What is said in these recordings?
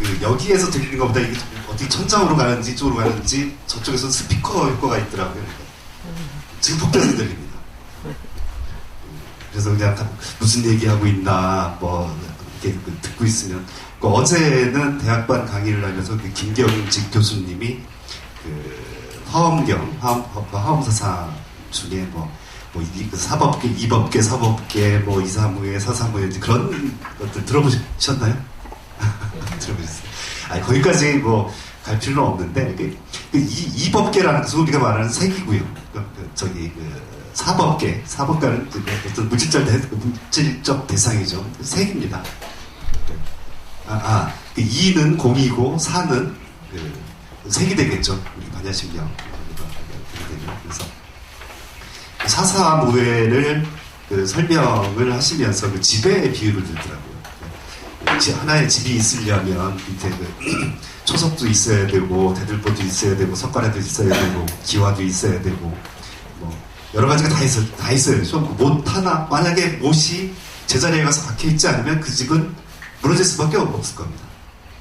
그 여기에서 들리는 것보다 이게 어떻게 천장으로 가는지 이쪽으로 가는지 저쪽에서 스피커 효과가 있더라고요. 증폭돼서 들립니다. 그래서 그냥 무슨 얘기하고 있나 뭐 이렇게 듣고 있으면 어제는 대학반 강의를 하면서 그 김경직 교수님이 그 화엄사상 중에 그 사법계, 이법계, 사법계, 이사무예, 사사무예 그런 것들 들어보셨나요? 들어보셨어요? 아니 거기까지 갈 필요는 없는데 이법계라는 것은 우리가 말하는 색이고요. 사법계는 어떤 물질적 대상이죠. 색입니다. 그 이는 공이고 사는 색이 되겠죠. 우리 반야심경 그래서 사사무예를 설명을 하시면서 그 집의 비유를 들더라고요. 하나의 집이 있으려면 밑에 초석도 있어야 되고 대들보도 있어야 되고 석가래도 있어야 되고 기와도 있어야 되고 여러 가지가 다 있어요. 못 하나 만약에 못이 제자리에 가서 박혀 있지 않으면 그 집은 무너질 수밖에 없을 겁니다.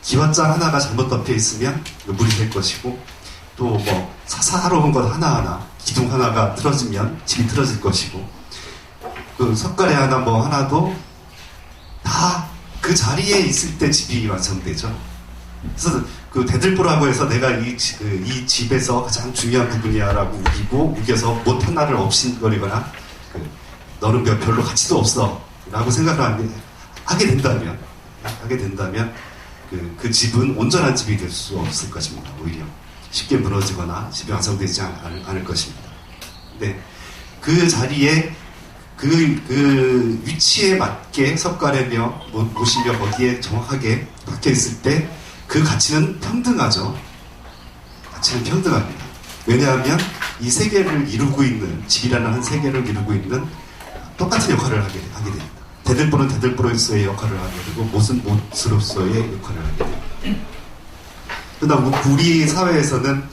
기와장 하나가 잘못 덮여 있으면 물이 될 것이고 또 사사로운 것 하나하나 기둥 하나가 틀어지면 집이 틀어질 것이고 그 석가래 하나 하나도 다 그 자리에 있을 때 집이 완성되죠. 그래서 그 대들보라고 해서 내가 이 집에서 가장 중요한 부분이야라고 우겨서 못 하나를 없인거리거나 너는 별로 가치도 없어 라고 생각을 하게 된다면 그 집은 온전한 집이 될 수 없을 것입니다. 오히려 쉽게 무너지거나 집이 완성되지 않을 것입니다. 근데 그 자리에 그 위치에 맞게 석가래며 못이며 거기에 정확하게 박혀 있을 때 그 가치는 평등하죠. 가치는 평등합니다. 왜냐하면 이 세계를 이루고 있는 집이라는 한 세계를 이루고 있는 똑같은 역할을 하게 됩니다. 대들보는 대들보로서의 역할을 하게 되고 못은 못으로서의 역할을 하게 됩니다. 그러나 우리 사회에서는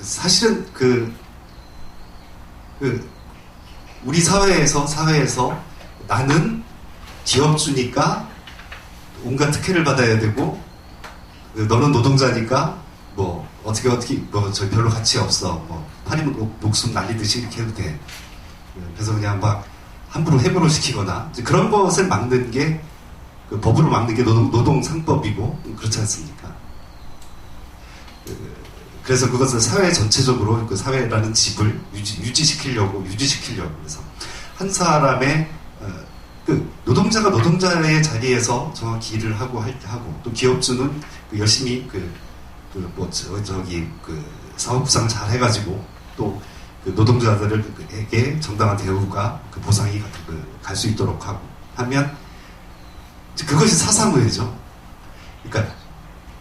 사실은 우리 사회에서 나는 기업주니까 온갖 특혜를 받아야 되고 너는 노동자니까 어떻게 저 별로 가치 없어 팔이면 목숨 날리듯이 이렇게 해도 돼. 그래서 그냥 함부로 해고를 시키거나 그런 것을 막는 게 법으로 막는 게 노동상법이고 그렇지 않습니까? 그래서 그것을 사회 전체적으로 그 사회라는 집을 유지시키려고 그래서 한 사람의 노동자가 노동자의 자리에서 정확히 일을 하고 또 기업주는 열심히 사업부상 잘 해가지고 또 노동자들에게 정당한 대우가 보상이 갈 수 있도록 하면 그것이 사사무예죠. 그러니까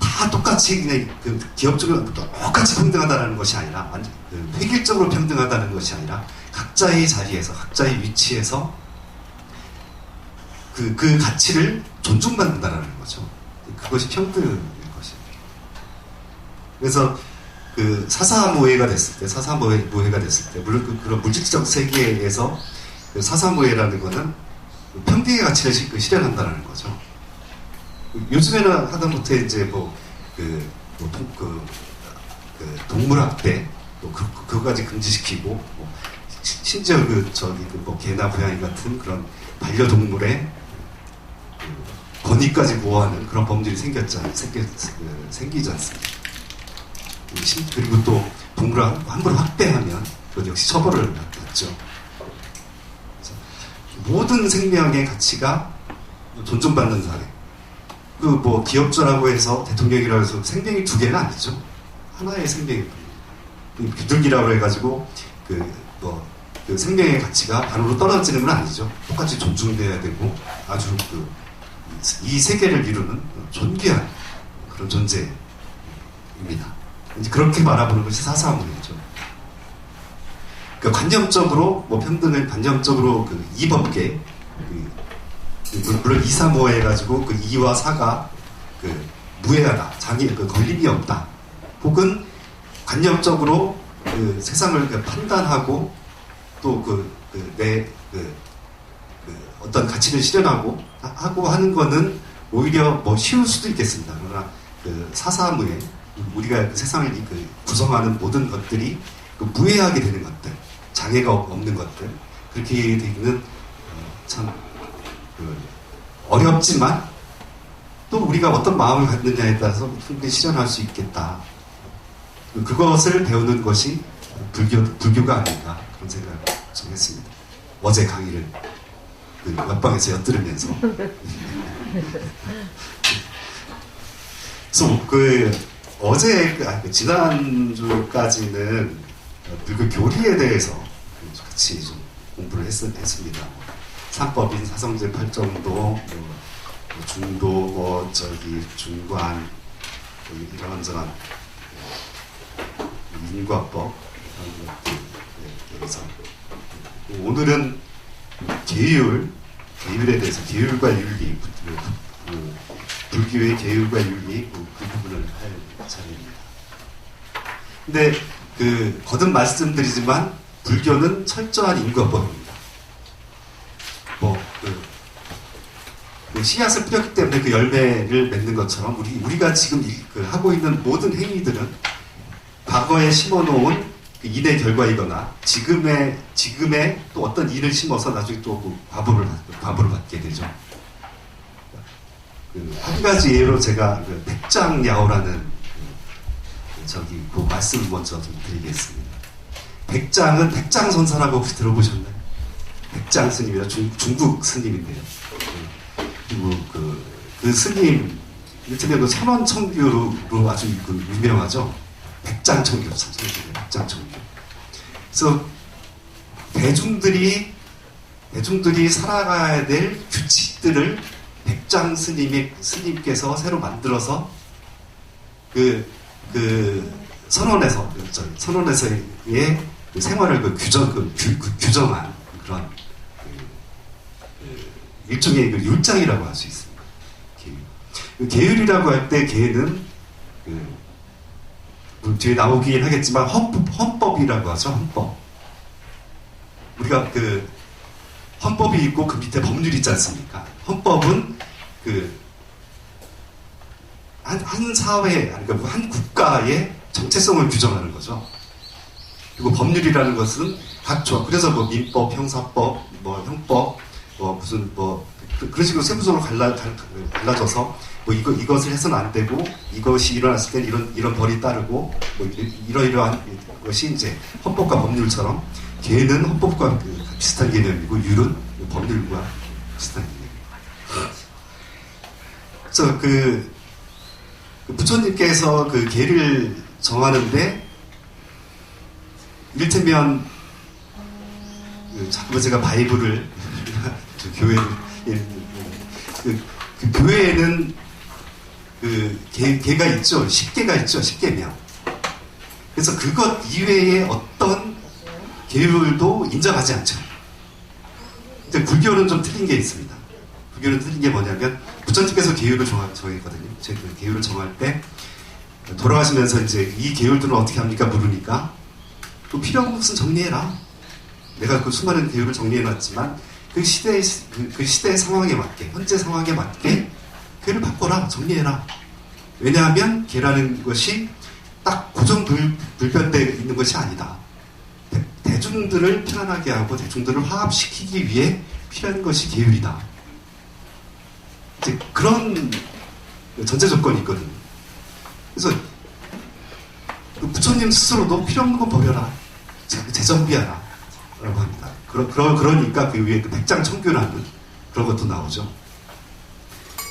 다 똑같이 그냥 기업적으로 똑같이 평등하다는 것이 아니라 완전 획일적으로 평등하다는 것이 아니라 각자의 자리에서 각자의 위치에서 그 가치를 존중받는다라는 거죠. 그것이 평등인 것입니다. 그래서 사사모해가 됐을 때 물론 그런 물질적 세계에서 사사모해라는 것은 평등의 가치를 실현한다는 거죠. 요즘에는 하다못해 이제 동물학대 그거까지 금지시키고 심지어 개나 고양이 같은 그런 반려동물의 권위까지 보호하는 그런 범죄이 생기지 않습니다. 그리고 또 동물을 함부로 학대하면 그것 역시 처벌을 받죠. 모든 생명의 가치가 존중받는 사회. 기업주라고 해서 대통령이라고 해서 생명이 두 개는 아니죠. 하나의 생명이 비둘기라고 해가지고 그 생명의 가치가 반으로 떨어지는 건 아니죠. 똑같이 존중돼야 되고 아주 이 세계를 이루는 존귀한 그런 존재입니다. 이제 그렇게 바라보는 것이 사사무예죠. 관념적으로 평등을 관념적으로 이법계 물론 이사모해 해가지고 이와 사가 무해하다, 걸림이 없다. 혹은 관념적으로 세상을 판단하고 또 어떤 가치를 실현하고 하고 하는 거는 오히려 뭐 쉬울 수도 있겠습니다. 그러나 그 사사무에 우리가 그 세상을 구성하는 모든 것들이 그 무해하게 되는 것들, 장애가 없는 것들, 그렇게 되기는 참 어렵지만 또 우리가 어떤 마음을 갖느냐에 따라서 충분히 실현할 수 있겠다. 그것을 배우는 것이 불교가 아닌가 그런 생각을 좀 했습니다. 어제 강의를 그 옆방에서 엿들으면서 그래서 어제 지난주까지는 불교 교리에 대해서 같이 좀 공부를 했습니다. 삼법인 사성제 8정도, 중도, 중관, 이런저런 인과법 이런 것들에 대해서 오늘은 계율에 대해서 계율과 윤리, 불교의 계율과 윤리 그 부분을 할 차례입니다. 근데 거듭 말씀드리지만 불교는 철저한 인과법입니다. 씨앗을 뿌렸기 때문에 그 열매를 맺는 것처럼 우리가 지금 하고 있는 모든 행위들은 과거에 심어놓은 그 인의 결과이거나 지금의 또 어떤 인을 심어서 나중에 또 과보를 받게 되죠. 한 가지 예로 제가 백장야오라는 그 말씀을 먼저 좀 드리겠습니다. 백장은 백장선사라고 혹시 들어보셨나요? 백장 스님이라 중국 스님인데요. 그리고 그 스님, 이를테면 선원청규로 아주 유명하죠. 백장청규, 백장청규. 그래서 대중들이 살아가야 될 규칙들을 백장 스님께서 새로 만들어서 선원에서의 생활을 규정한 그런 일종의 율장이라고 할 수 있습니다. 계율이라고 할 때 계는 뒤에 나오긴 하겠지만 헌법이라고 하죠. 헌법. 우리가 헌법이 있고 그 밑에 법률이 있지 않습니까? 헌법은 한 사회, 그러니까 한 국가의 정체성을 규정하는 거죠. 그리고 법률이라는 것은 각 조항, 그래서 뭐 민법, 형사법, 뭐 형법, 그런 식으로 세부적으로 갈라져서 이것을 해서는 안 되고 이것이 일어났을 땐 이런 벌이 따르고 이러이러한 것이 이제 헌법과 법률처럼 계는 헌법과 비슷한 개념이고 율은 법률과 비슷한 개념입니다. 그래서 부처님께서 계를 정하는데 이를테면 자꾸 제가 바이블을 교회에는 계가 있죠. 10계가 있죠. 10계명. 그래서 그것 이외에 어떤 계율도 인정하지 않죠. 근데 불교는 좀 틀린 게 있습니다. 불교는 틀린 게 뭐냐면 부처님께서 계율을 정했거든요. 제가 계율을 정할 때 돌아가시면서 이제 이 계율들은 어떻게 합니까? 물으니까 또 필요한 것은 정리해라. 내가 그 수많은 계율을 정리해놨지만 그 시대의 상황에 맞게, 현재 상황에 맞게 계를 바꿔라, 정리해라. 왜냐하면 계라는 것이 딱 고정불변되어 있는 것이 아니다. 대중들을 편안하게 하고 대중들을 화합시키기 위해 필요한 것이 계율이다. 이제 그런 전제 조건이 있거든요. 그래서 부처님 스스로도 필요 없는 건 버려라. 재정비하라. 라고 합니다. 그러니까 그 위에 백장청규라는 그런 것도 나오죠.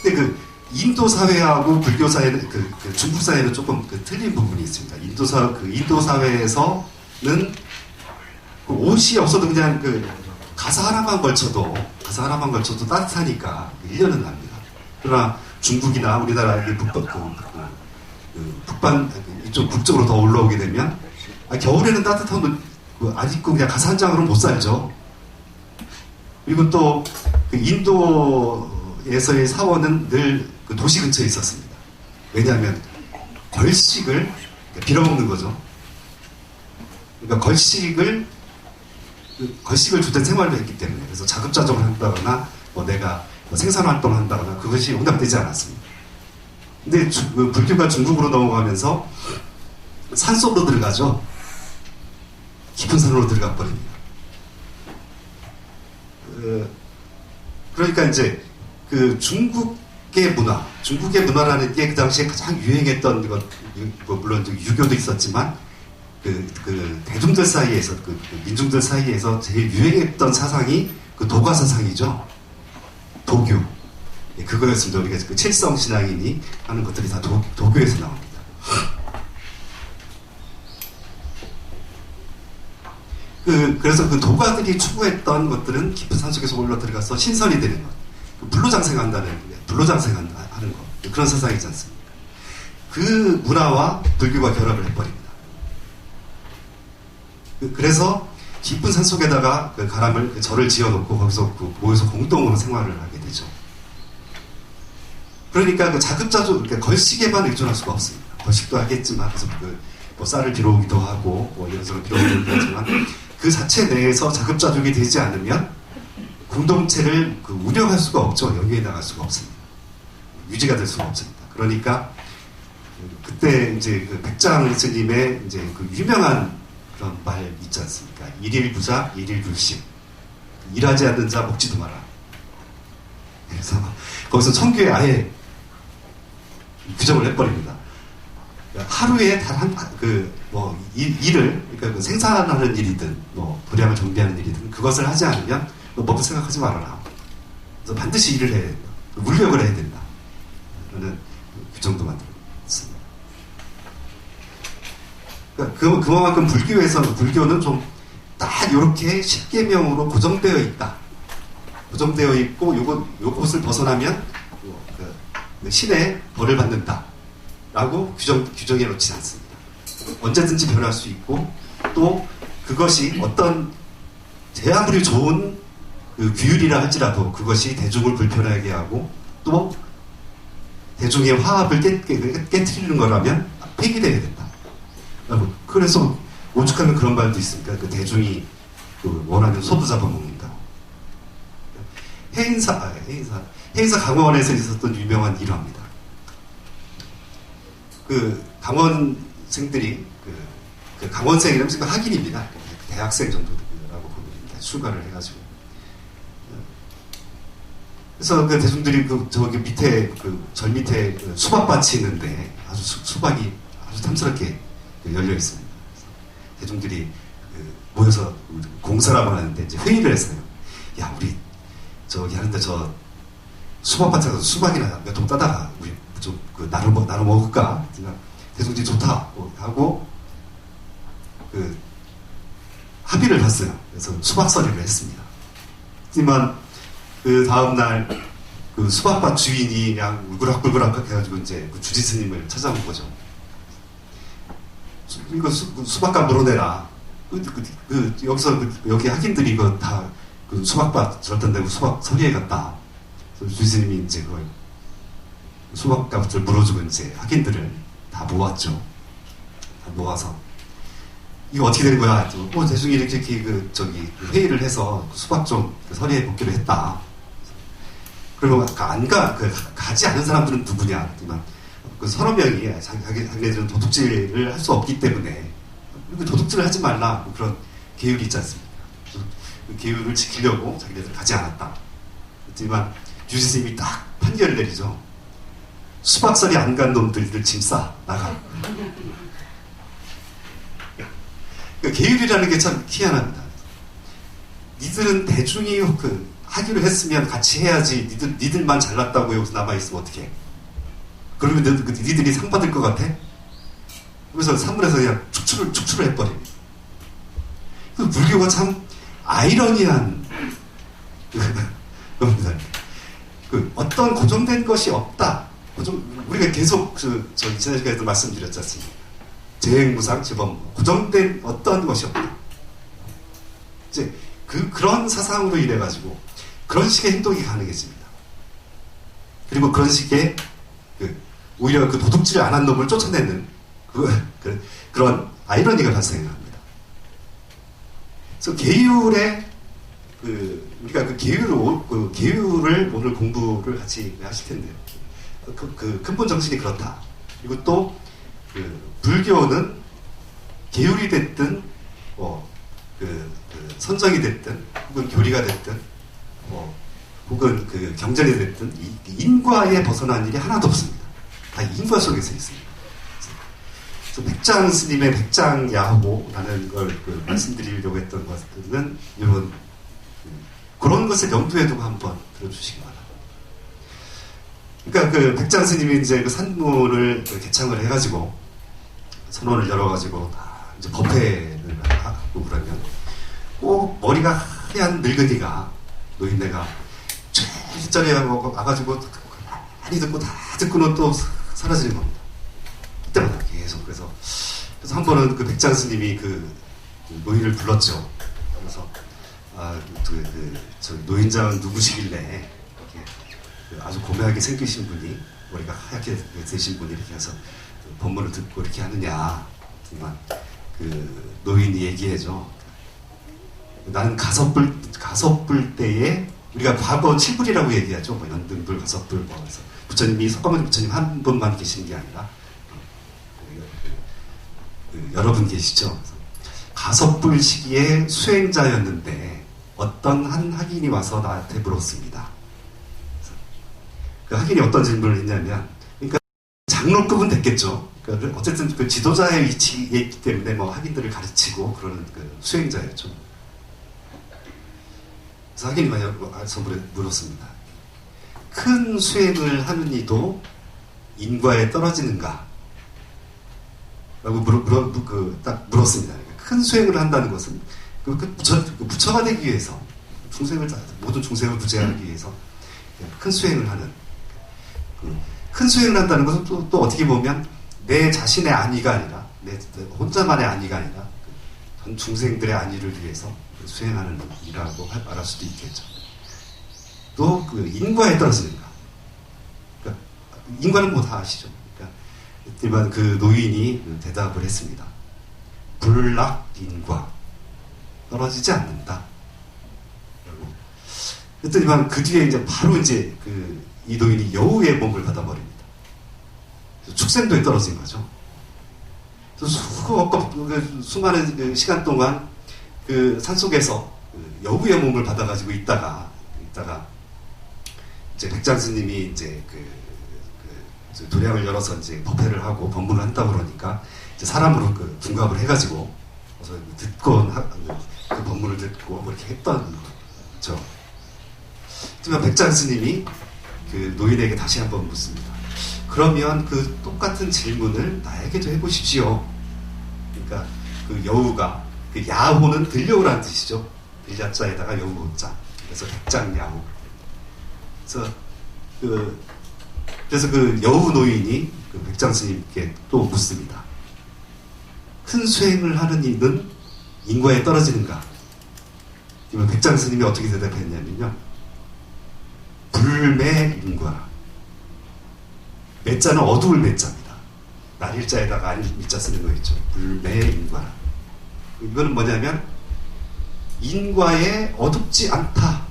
근데 인도 사회하고 불교 사회는 중국 사회는 조금 틀린 부분이 있습니다. 인도 사회에서는 옷이 없어도 그냥 가사 하나만 걸쳐도 따뜻하니까 1년은 납니다. 그러나 중국이나 우리나라 북반 이쪽 북쪽으로 더 올라오게 되면 겨울에는 따뜻한 옷 안 입고 그냥 가사 한 장으로 못 살죠. 그리고 또 인도에서의 사원은 늘 도시 근처에 있었습니다. 왜냐하면 걸식을 빌어먹는 거죠. 그러니까 걸식을 그 걸식을 주된 생활로 했기 때문에 그래서 자급자족을 한다거나 뭐 내가 뭐 생산활동을 한다거나 그것이 용납되지 않았습니다. 근데 그 불교가 중국으로 넘어가면서 산속으로 들어가죠. 깊은 산으로 들어가 버립니다. 그러니까 이제 그 중국의 문화라는 게 그 당시에 가장 유행했던 것, 뭐 물론 유교도 있었지만 그 대중들 사이에서 그 민중들 사이에서 제일 유행했던 사상이 그 도가 사상이죠. 도교. 그거였습니다. 우리가 그 칠성 신앙인이 하는 것들이 다 도교에서 나옵니다. 그래서 그 도가들이 추구했던 것들은 깊은 산속에서 올라 들어가서 신선이 되는 것, 불로장생하는 것, 그런 사상이지 않습니까? 그 문화와 불교가 결합을 해버립니다. 그래서 깊은 산속에다가 그 가람을, 그 절을 지어놓고 거기서 모여서 공동으로 생활을 하게 되죠. 그러니까 그 자급자족, 걸식에만 의존할 수가 없습니다. 걸식도 하겠지만, 그래서 뭐 쌀을 빌어오기도 하고, 뭐 이런저런 빌어오기도 하지만, 그 자체 내에서 자급자족이 되지 않으면 공동체를 운영할 수가 없죠. 영위해 나갈 수가 없습니다. 유지가 될 수가 없습니다. 그러니까 그때 이제 그 백장 스님의 이제 그 유명한 그런 말 있지 않습니까? 일일부자, 일일불식. 일하지 않는 자 먹지도 마라. 그래서 거기서 청규에 아예 규정을 해버립니다. 하루에 단 일을, 그러니까 그 생산하는 일이든, 뭐, 불량을 정비하는 일이든, 그것을 하지 않으면, 너 먹을 생각하지 말아라. 그래서 반드시 일을 해야 된다. 물력을 해야 된다. 라는 규정도 만들었습니다. 그러니까 그만큼 불교는 좀 딱 이렇게 십계명으로 고정되어 있다. 고정되어 있고, 요것을 벗어나면, 신의 벌을 받는다. 라고 규정해 놓지 않습니다. 언제든지 변할 수 있고, 또 그것이 어떤 아무리 좋은 그 규율이라 할지라도 그것이 대중을 불편하게 하고 또 대중의 화합을 깨트리는 거라면 폐기되어야 된다. 그래서 오죽하면 그런 말도 있습니다. 그 대중이 원하면 소도 잡아먹는다. 해인사 강원에서 있었던 유명한 일화입니다. 그 강원생들이 그 강원생이라면 학인입니다. 대학생 정도라고 보면 출가를 해가지고. 그래서 그 대중들이 저기 밑에 절 밑에 수박밭이 있는데 아주 수박이 아주 탐스럽게 열려 있습니다. 대중들이 모여서 공사라고 하는데 이제 회의를 했어요. 야, 우리 저기 하는데 저 수박밭에 가서 수박이나 몇 통 따다가 우리 좀 나눠 먹을까? 대중들이 좋다 하고 합의를 했어요. 그래서 수박서리를 했습니다. 하지만 그 다음날 수박밭 주인이 그냥 울그락불그락 해가지고 이제 주지 스님을 찾아온 거죠. 이거 수박값 물어내라. 여기서 여기 학인들이 이거 다 수박밭 저렇단 데고 수박 서리에 갔다. 주지 스님이 이제 그걸 수박값을 물어주고 이제 학인들을 다 모았죠. 다 모아서 이거 어떻게 된 거야? 대중이 이렇게 회의를 해서 수박 좀 서리에 복귀를 했다. 그리고 가지 않은 사람들은 누구냐? 하지만 서너 명이 자기네들은 도둑질을 할 수 없기 때문에 도둑질을 하지 말라. 뭐 그런 계율이 있지 않습니까? 그 계율을 지키려고 자기네들 가지 않았다. 하지만 주지스님이 딱 판결을 내리죠. 수박서리 안 간 놈들을 짐 싸 나가. 계율이라는 게 참 희한합니다. 니들은 대중이 하기로 했으면 같이 해야지. 니들만 잘났다고 여기서 남아있으면 어떡해. 그러면 니들이 상 받을 것 같아? 그래서 산문에서 그냥 축출을 해버립니다. 불교가 참 아이러니한 겁니다. 어떤 고정된 것이 없다. 우리가 계속 지난 시간에도 말씀드렸지 않습니까? 재행무상, 재범무. 고정된 어떤 것이 없다. 이제 그런 사상으로 인해가지고 그런 식의 행동이 가능해집니다. 그리고 그런 식의 오히려 도둑질 안 한 놈을 쫓아내는 그런 아이러니가 발생합니다. 그래서 계율의 우리가 계율을 오늘 공부를 같이 하실 텐데요. 그 근본 정신이 그렇다. 그리고 또 불교는 계율이 됐든 선정이 됐든 혹은 교리가 됐든 혹은 경전이 됐든 인과에 벗어난 일이 하나도 없습니다. 다 인과 속에서 있습니다. 그래서 백장 스님의 백장야호라는 걸 말씀드리려고 했던 것은 이런 그런 것을 염두에 두고 한번 들어주시기 바랍니다. 그러니까 백장 스님이 이제 산문을 개창을 해가지고 선원을 열어가지고 이제 법회를 하고 그러면 꼭 머리가 하얀 늙은이가 노인네가 촤리촤리 와가지고 많이 듣고 다 듣고는 또 사라지는 겁니다. 그때마다 계속 그래서 한 번은 백장 스님이 노인을 불렀죠. 그래서 저 노인장은 누구시길래 이렇게 아주 고매하게 생기신 분이 머리가 하얗게 되신 분이 이렇게 해서 법문을 듣고 이렇게 하느냐. 정말 노인이 얘기해줘. 나는 가섭불 때에 우리가 과거 칠불이라고 얘기하죠. 연등불, 가섭불, 그래서 부처님이 석가모니 부처님 한 분만 계시는 게 아니라 여러 분 계시죠. 가섭불 시기에 수행자였는데 어떤 한 학인이 와서 나한테 물었습니다. 그 학인이 어떤 질문을 했냐면, 그러니까 장로급은 됐겠죠. 그러니까 어쨌든 지도자의 위치에 있기 때문에 학인들을 가르치고 그러는 수행자였죠. 그래서 학인이 와서 물었습니다. 큰 수행을 하는 이도 인과에 떨어지는가? 라고 딱 물었습니다. 큰 수행을 한다는 것은 부처가 되기 위해서 모든 중생을 부재하기 위해서 큰 수행을 하는 큰 수행을 한다는 것은 또 어떻게 보면 내 자신의 안위가 아니라 내 혼자만의 안위가 아니라 전 중생들의 안위를 위해서 수행하는 일이라고 말할 수도 있겠죠. 또 인과에 떨어지는가? 그러니까 인과는 다 아시죠. 그러니까 노인이 대답을 했습니다. 불락인과 떨어지지 않는다. 그랬더니만 그 뒤에 이제 바로 이제 이 노인이 여우의 몸을 받아버립니다. 축생도에 떨어진 거죠. 수많은 시간 동안 산속에서 여우의 몸을 받아가지고 있다가 이제 백장 스님이 이제 도량을 열어서 이제 법회를 하고 법문을 한다고 그러니까 이제 사람으로 둔갑을 해가지고 그래서 듣고 그 법문을 듣고 이렇게 했던 거죠. 하지만 백장 스님이 노인에게 다시 한번 묻습니다. 그러면 똑같은 질문을 나에게도 해보십시오. 그러니까 여우가 야호는 들려오라는 뜻이죠. 들야자에다가 여우자. 그래서 백장야호. 그래서 여우 노인이 백장 스님께 또 묻습니다. 큰 수행을 하는 이는 인과에 떨어지는가? 백장 스님이 어떻게 대답했냐면요. 불매인과라. 매자는 어두울 매자입니다. 날일자에다가 아닐자 쓰는 거 있죠. 불매인과라. 이거는 뭐냐면 인과에 어둡지 않다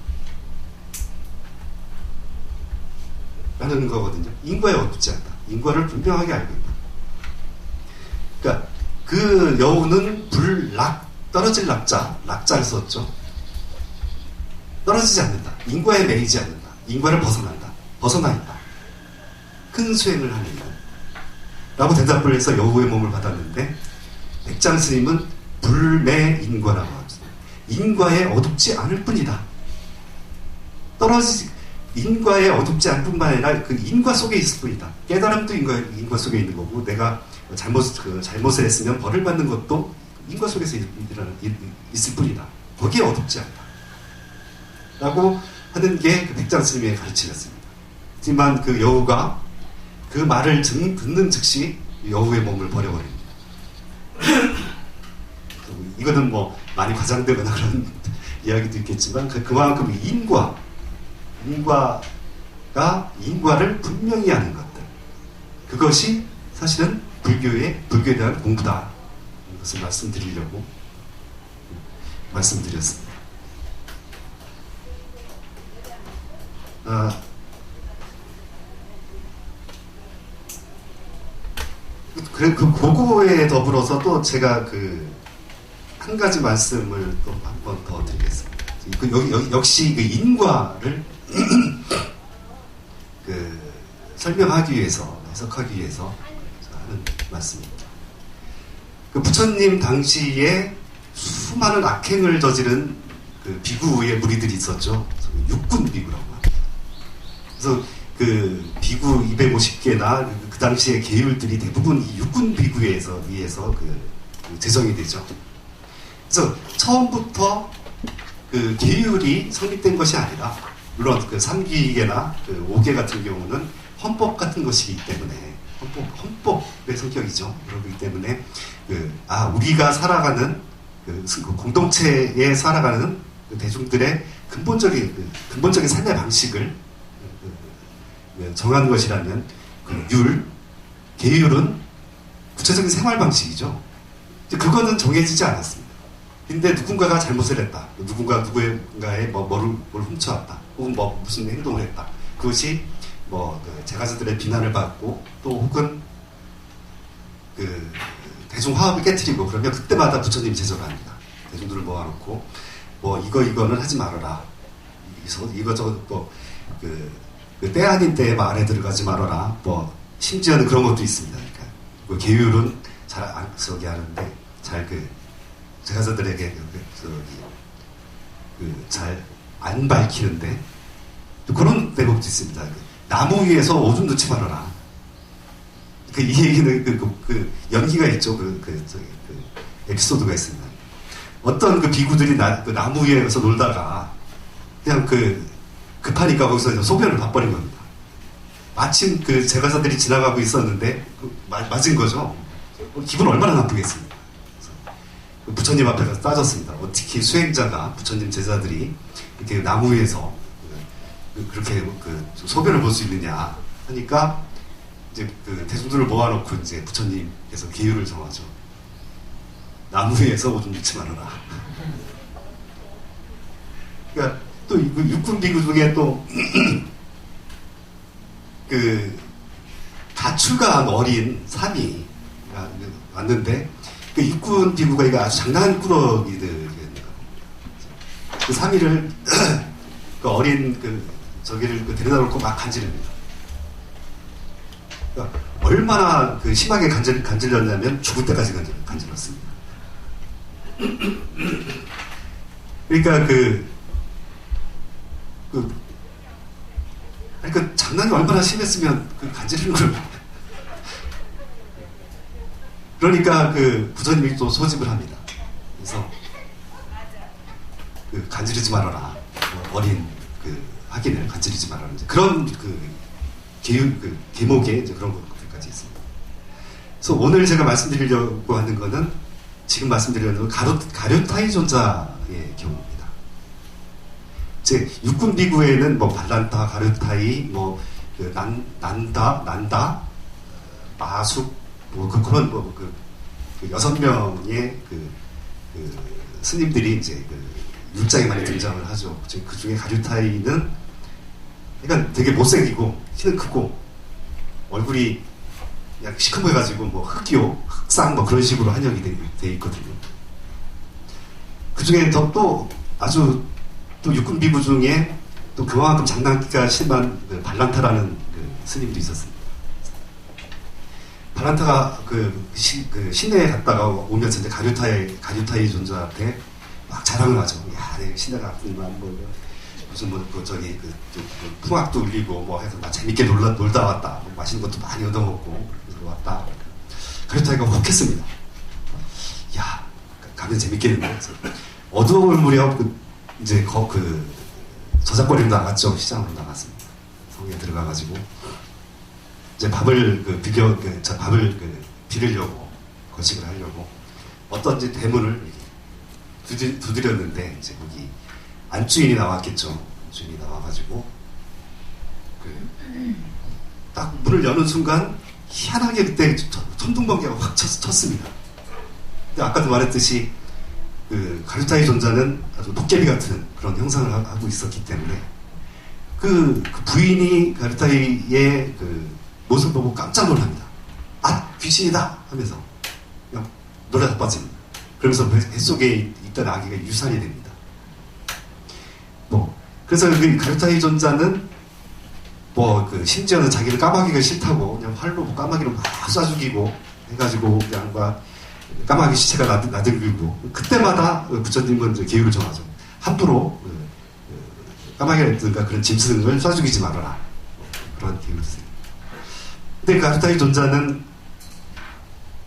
라는 거거든요. 인과에 어둡지 않다. 인과를 분명하게 알고 있다. 그러니까 여우는 떨어질 낙자를 썼죠. 떨어지지 않는다. 인과에 매이지 않는다. 인과를 벗어나 있다. 큰 수행을 하는 것 라고 대답을 해서 여우의 몸을 받았는데 백장 스님은 불매인과라고 합니다. 인과에 어둡지 않을 뿐이다. 인과에 어둡지 않을 뿐만 아니라 인과 속에 있을 뿐이다. 깨달음도 인과 속에 있는 거고 내가 잘못을 했으면 벌을 받는 것도 인과 속에서 있을 뿐이다. 거기에 어둡지 않다. 라고 하는 게 백장 스님의 가르침이었습니다. 하지만 여우가 그 말을 듣는 즉시 여우의 몸을 버려버립니다. 이거는 많이 과장되거나 그런 이야기도 있겠지만 그만큼 인과를 분명히 아는 것들, 그것이 사실은 불교에 대한 공부다. 이것을 말씀드리려고. 말씀드렸습니다. 그래, 그거에 더불어서 또 제가 한 가지 말씀을 또 한 번 더 드리겠습니다. 역시 인과를 설명하기 위해서, 해석하기 위해서 하는 말씀입니다. 부처님 당시에 수많은 악행을 저지른 비구의 무리들이 있었죠. 육군 비구라고 합니다. 그래서 비구 250개나 그 당시의 계율들이 대부분 이 육군 비구에 의해서 제정이 되죠. 그래서 처음부터 계율이 성립된 것이 아니라, 물론 3기계나 5개 같은 경우는 헌법 같은 것이기 때문에, 헌법의 성격이죠. 그렇기 때문에, 우리가 살아가는, 공동체에 살아가는 대중들의 근본적인 삶의 방식을 정하는 것이라면, 계율은 구체적인 생활 방식이죠. 그거는 정해지지 않았습니다. 근데 누군가가 잘못을 했다. 누군가의 뭐를 훔쳐왔다. 혹은 무슨 행동을 했다. 그것이 제가자들의 비난을 받고, 또 혹은 대중 화합을 깨트리고, 그러면 그때마다 부처님이 제정을 합니다. 대중들을 모아놓고 이거는 하지 말아라. 이것저것 때 아닌 때에 말에 들어가지 말아라. 심지어는 그런 것도 있습니다. 그러니까 계율은 잘 안 하는데 제가자들에게 잘 안 밝히는데, 또 그런 대목도 있습니다. 나무 위에서 오줌 넣지 말아라. 이 얘기는 연기가 있죠. 에피소드가 있습니다. 어떤 비구들이 나무 위에서 놀다가 그냥 급하니까 거기서 소변을 봐버린 겁니다. 마침 제가자들이 지나가고 있었는데 맞은 거죠. 기분 얼마나 나쁘겠습니까? 부처님 앞에 가서 따졌습니다. 어떻게 수행자가, 부처님 제자들이 이렇게 나무 위에서 그렇게 소변을 볼 수 있느냐 하니까, 이제 대중들을 모아놓고 이제 부처님께서 계율을 정하죠. 나무 위에서 오줌 넣지 말아라. 그러니까 또 육군 비구 중에 또 가출가한 어린 사미가 왔는데, 육군 비구가 이거 아주 장난꾸러기들이었는가. 사미를 어린 저기를 데려다 놓고 막 간지릅니다. 그러니까 얼마나 심하게 간질렸냐면 죽을 때까지 간질렀습니다. 그러니까 그러니까 장난이 얼마나 심했으면 간지르는 걸. 그러니까 부처님이 또 소집을 합니다. 그래서 간지르지 말아라. 어린 학인을 간지르지 말아라. 그런 계목에 이제 그런 것들까지 있습니다. 그래서 오늘 제가 말씀드리려고 하는 거는, 지금 말씀드리려는 가룟타이 존자의 경우입니다. 이제 육군 비구에는 발란타, 가룟타이, 난다, 마숙, 그런 6명의 스님들이 이제 율장에 많이 등장을 하죠. 그 중에 가룟타이는 그러니까 되게 못생기고 키는 크고 얼굴이 그냥 시커매가지고 흑요, 흑상 그런 식으로 한영이 돼 있거든요. 그 중에 또 아주 또 육군 비구 중에 또 그만큼 장난기가 심한 발란타라는 스님도 있었습니다. 발란타가 시내에 갔다가 오면서 이제 가룟타이 존자 앞에 막 자랑을 하죠. 야, 내가 시내 갔더니만 무슨 풍악도 울리고 해서 나 재밌게 놀다 왔다. 맛있는 것도 많이 얻어먹고 그래서 왔다. 가룟타이가 혹했습니다. 야, 가면 재밌겠는데. 어두울 무렵 이제 저작거리로 나갔죠. 시장으로 나갔습니다. 성에 들어가가지고 이제 밥을 비르려고, 거식을 하려고 어떤 이제 대문을 두드렸는데, 이제 거기 안주인이 나왔겠죠. 안주인이 나와가지고 딱 문을 여는 순간 희한하게 그때 천둥번개가 확 쳤습니다. 근데 아까도 말했듯이 그 가르타의 존자는 아주 도깨비 같은 그런 형상을 하고 있었기 때문에 그 부인이 가르타이의 그 모습을 보고 깜짝 놀랍니다. 아, 귀신이다! 하면서 그냥 놀라 자빠집니다. 그러면서 뱃속에 있던 아기가 유산이 됩니다. 그래서 그 가르타이 존자는 심지어는 자기를 까마귀가 싫다고 그냥 활로 까마귀를 막 쏴 죽이고 해가지고 그냥 까마귀 시체가 나들고 그때마다 부처님은 이제 계율을 정하죠. 함부로 까마귀라든가 그런 짐승을 쏴 죽이지 말아라. 그런 계율을 쓰요. 근데 가르타이 존자는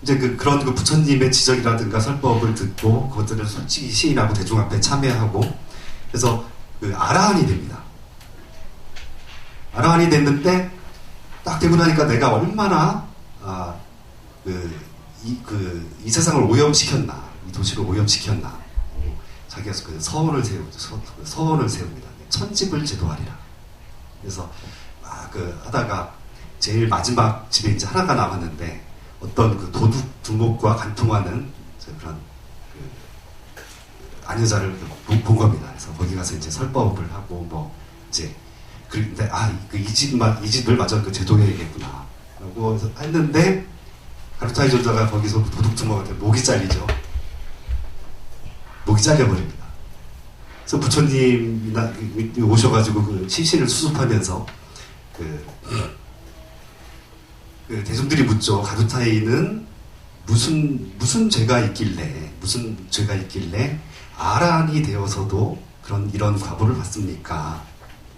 이제 그런 부처님의 지적이라든가 설법을 듣고 그것들을 솔직히 시인하고 대중 앞에 참여하고 그래서 아라한이 됩니다. 아라한이 됐는데 딱 되고 나니까 내가 얼마나 이 세상을 오염시켰나, 이 도시를 오염시켰나. 자기가 서원을 세웁니다. 천집을 제도하리라. 그래서 하다가 제일 마지막 집에 이제 하나가 남았는데 어떤 도둑 두목과 간통하는 그런 아녀자를 본 겁니다. 그래서 거기 가서 이제 설법을 하고 이제 그런데 이 집을 마저 제도해야겠구나 라고 했는데 가르타이 존자가 거기서 도둑 두목한테 목이 잘리죠. 목이 잘려버립니다. 그래서 부처님이나 오셔가지고 시신을 수습하면서 대중들이 묻죠. 가르타이는 무슨 죄가 있길래 아란이 되어서도 이런 과보를 받습니까?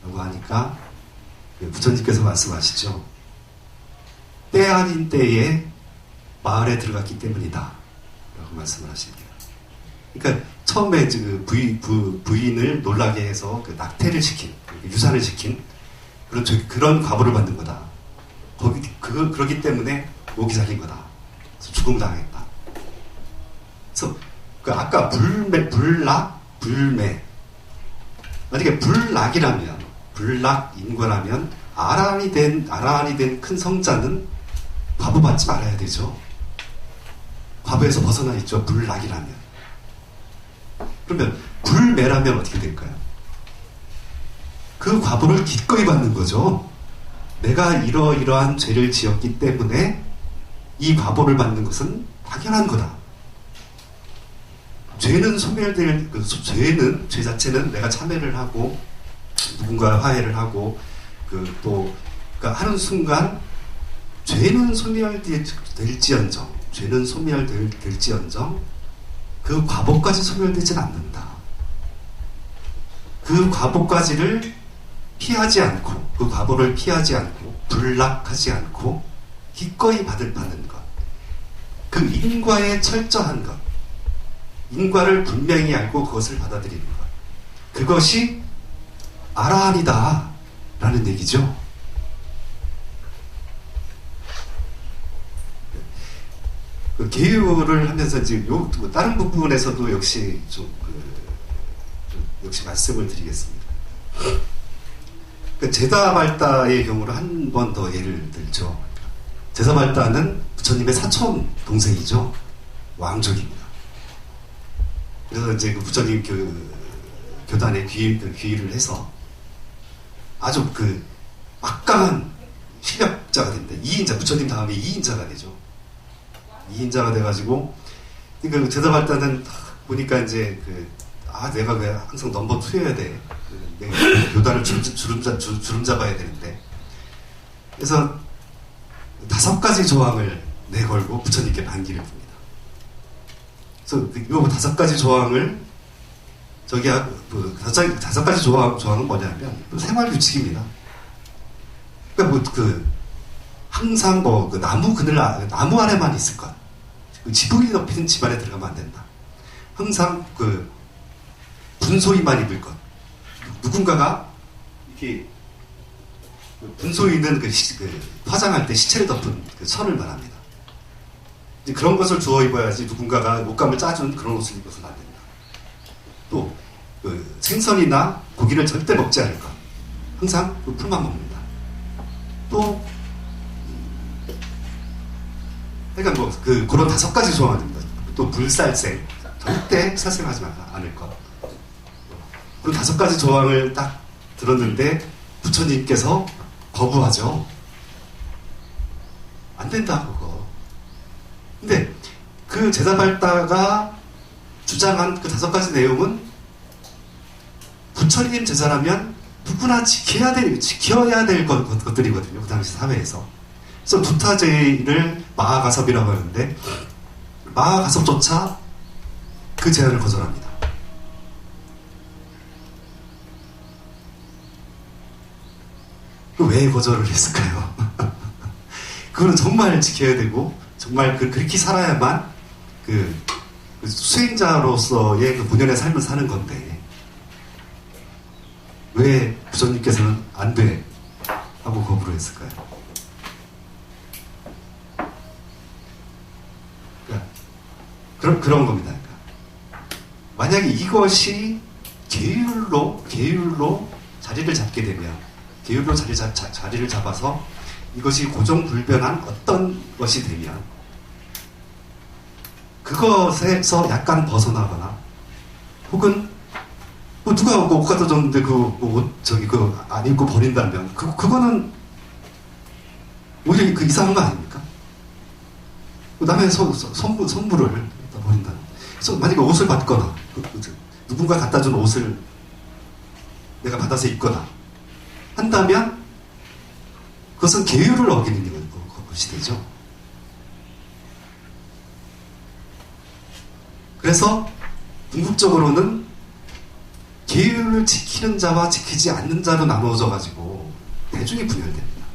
라고 하니까 부처님께서 말씀하시죠. 때 아닌 때에 마을에 들어갔기 때문이다 라고 말씀을 하십니다. 그러니까 처음에 부인을 놀라게 해서 낙태를 시킨, 유산을 시킨 그런 과보를 받는 거다. 그러기 때문에 목이 잘린 거다. 그래서 죽음 당했다. 그래서 아까 불매. 만약에 불락인과라면 아라한이 된 큰 성자는 과보 받지 말아야 되죠. 과보에서 벗어나 있죠. 불락이라면. 그러면 불매라면 어떻게 될까요? 그 과보를 기꺼이 받는 거죠. 내가 이러이러한 죄를 지었기 때문에 이 과보를 받는 것은 당연한 거다. 죄는 죄 자체는 내가 참회를 하고 누군가 화해를 하고 하는 순간 죄는 소멸될지언정 그 과보까지 소멸되진 않는다. 그 과보까지를 피하지 않고 그 과보를 피하지 않고 불락하지 않고 기꺼이 받는 것, 그 인과의 철저한 것, 인과를 분명히 알고 그것을 받아들이는 것, 그것이 아라한이다 라는 얘기죠. 계율을 하면서 이제 다른 부분에서도 역시 역시 말씀을 드리겠습니다. 제다발다의 경우를 한 번 더 예를 들죠. 제다발다는 부처님의 사촌 동생이죠. 왕족입니다. 그래서 이제 부처님 교단에 귀의를 해서 아주 막강한 실력자가 됩니다. 2인자, 부처님 다음에 2인자가 되죠. 2인자가 돼가지고, 제다발다는 보니까 이제 내가 왜 항상 넘버 2여야 돼. 내가 교단을 주름 잡아야 되는데. 그래서 5가지 조항을 내걸고 부처님께 반기를 봅니다. 그래서 이 5가지 조항을 5가지 조항은 뭐냐면 생활 규칙입니다. 그러니까 항상 나무 아래만 있을 것. 지붕이 덮이는 집 안에 들어가면 안 된다. 항상 분소이만 입을 것. 누군가가 이렇게 분소이는 화장할 때 시체를 덮은 천을 말합니다. 이제 그런 것을 주워 입어야지 누군가가 옷감을 짜준 그런 옷을 입어서는 안 됩니다. 또 생선이나 고기를 절대 먹지 않을 것. 항상 풀만 먹는다. 또 그러니까 그런 5가지 조항을 듭니다. 또 불살생, 절대 살생하지 않을 것. 그리고 5가지 조항을 딱 들었는데 부처님께서 거부하죠. 안 된다 그거. 근데 그 제자발다가 주장한 그 5가지 내용은 부처님 제자라면 누구나 지켜야 될 것들이거든요. 그 당시 사회에서. 그래서 두타제의를 마하가섭이라고 하는데 마하가섭조차 그 제안을 거절합니다. 왜 거절을 했을까요? 그거는 정말 지켜야 되고 정말 그렇게 살아야만 그 수행자로서의 그 본연의 삶을 사는 건데 왜 부처님께서는 안 돼 하고 거부를 했을까요? 그런 겁니다. 그러니까 만약에 이것이 계율로 자리를 잡게 되면 계율로 자리를 잡아서 이것이 고정불변한 어떤 것이 되면 그것에서 약간 벗어나거나 혹은 누가 옷 갖다 줬는데 안 입고 버린다면 그거는 오히려 그 이상한 거 아닙니까? 남의 선물을 버린다는. 그래서 만약에 옷을 받거나 누군가 갖다 준 옷을 내가 받아서 입거나 한다면 그것은 계율을 어기는 것이 되죠. 그래서 궁극적으로는 계율을 지키는 자와 지키지 않는 자로 나누어져 가지고 대중이 분열됩니다.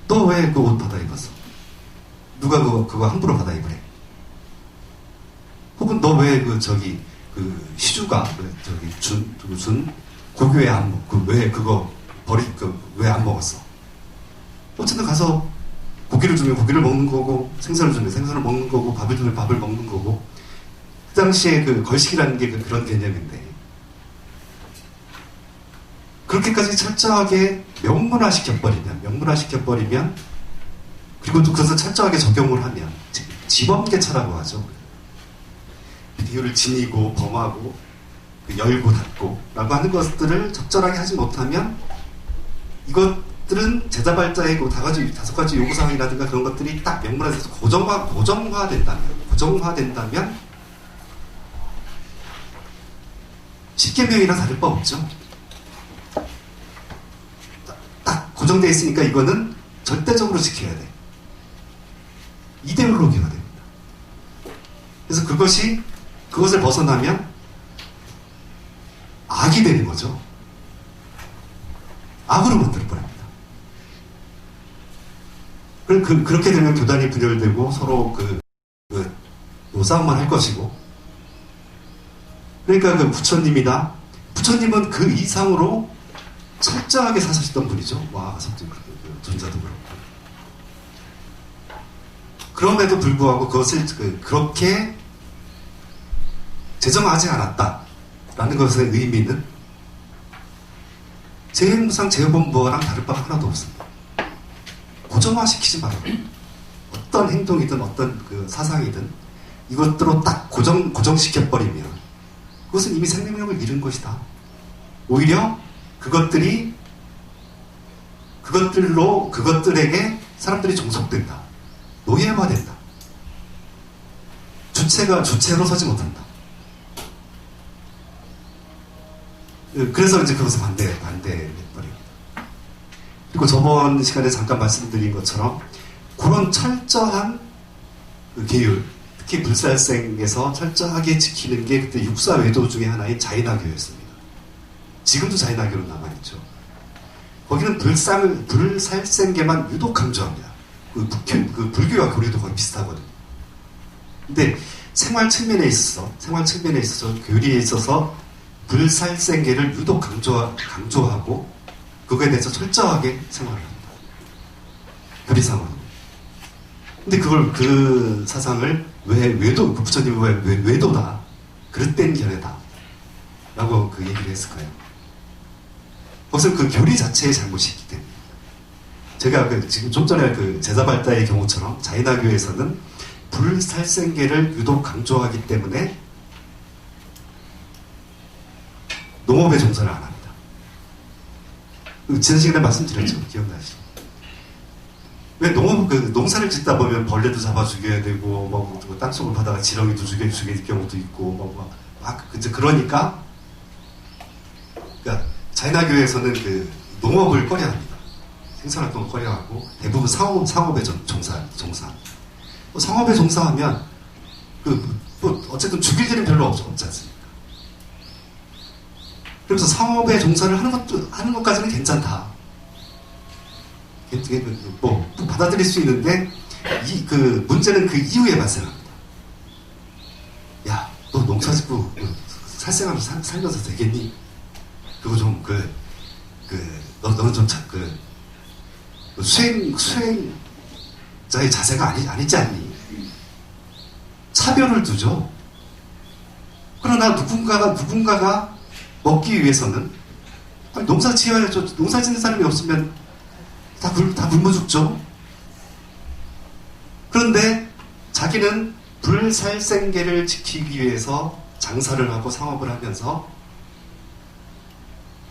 너 왜 그 옷 받아 입었어? 누가 그거 함부로 받아 입으래? 혹은 너 왜 시주가 준 고교에 안 먹? 왜 그거 왜 안 먹었어? 어쨌든 가서 고기를 주면 고기를 먹는 거고 생선을 주면 생선을 먹는 거고 밥을 주면 밥을 먹는 거고 그 당시에 그 걸식이라는 게 그런 개념인데 그렇게까지 철저하게 명문화시켜버리면 그리고 또 그것을 철저하게 적용을 하면 지범계차라고 하죠. 비율을 지니고 범하고 열고 닫고 라고 하는 것들을 적절하게 하지 못하면 이것들은 제자발자의 5가지 요구사항이라든가 그런 것들이 딱 명문화돼서 고정화된다면 십계명이랑 다를 바 없죠. 딱 고정되어 있으니까 이거는 절대적으로 지켜야 돼. 이데올로기가 됩니다. 그래서 그것을 벗어나면 악이 되는 거죠. 악으로 만들어버립니다. 그렇게 되면 교단이 분열되고 서로 싸움만 할 것이고 그러니까 부처님은 그 이상으로 철저하게 사셨던 분이죠. 와가섭도 그렇고 존자도 그렇고 그럼에도 불구하고 그것을 그렇게 제정하지 않았다라는 것의 의미는 재행무상 제어본부랑 다를 바가 하나도 없습니다. 고정화시키지 말아요. 어떤 행동이든 어떤 사상이든 이것들로 딱 고정시켜버리면 그것은 이미 생명력을 잃은 것이다. 오히려 그것들에게 사람들이 종속된다. 노예화된다. 주체로 서지 못한다. 그래서 이제 그것을 반대해버립니다. 그리고 저번 시간에 잠깐 말씀드린 것처럼 그런 철저한 계율, 특히 불살생에서 철저하게 지키는 게 그때 육사외도 중에 하나인 자인하교였습니다. 지금도 자인하교로 남아있죠. 거기는 불살생계만 유독 강조합니다. 불교와 교리도 거의 비슷하거든요. 근데 생활 측면에 있어서 교리에 있어서 불살생계를 유독 강조하고 그거에 대해서 철저하게 생활을 합니다. 교리상으로. 근데 그 사상을 부처님은 왜 외도다, 그릇된 견해다 라고 얘기를 했을까요? 그것은 그 교리 자체의 잘못이 있기 때문에. 제가 지금 좀 전에 제자발다의 경우처럼 자인하교에서는 불살생계를 유독 강조하기 때문에 농업에 종사를 안 합니다. 지난 시간에 말씀드렸죠? 기억나시죠? 왜 농사를 짓다 보면 벌레도 잡아 죽여야 되고, 뭐, 땅속을 파다가 지렁이도 죽일 경우도 있고, 그러니까, 자이나교에서는 농업을 꺼려 합니다. 생산활동을 꺼려 하고, 대부분 상업에 종사. 상업에 종사하면, 어쨌든 죽일 일은 별로 없지 않습니까? 그래서 상업에 종사를 하는 것까지는 괜찮다. 받아들일 수 있는데, 문제는 그 이후에 발생합니다. 야, 너 농사 짓고 살생하면서 살면서 되겠니? 그리고 좀, 너는 좀, 수행자의 자세가 아니지 않니? 차별을 두죠. 그러나 누군가가 먹기 위해서는, 농사 지어야죠. 농사 짓는 사람이 없으면 다 굶어 죽죠. 그런데 자기는 불살생계를 지키기 위해서 장사를 하고 상업을 하면서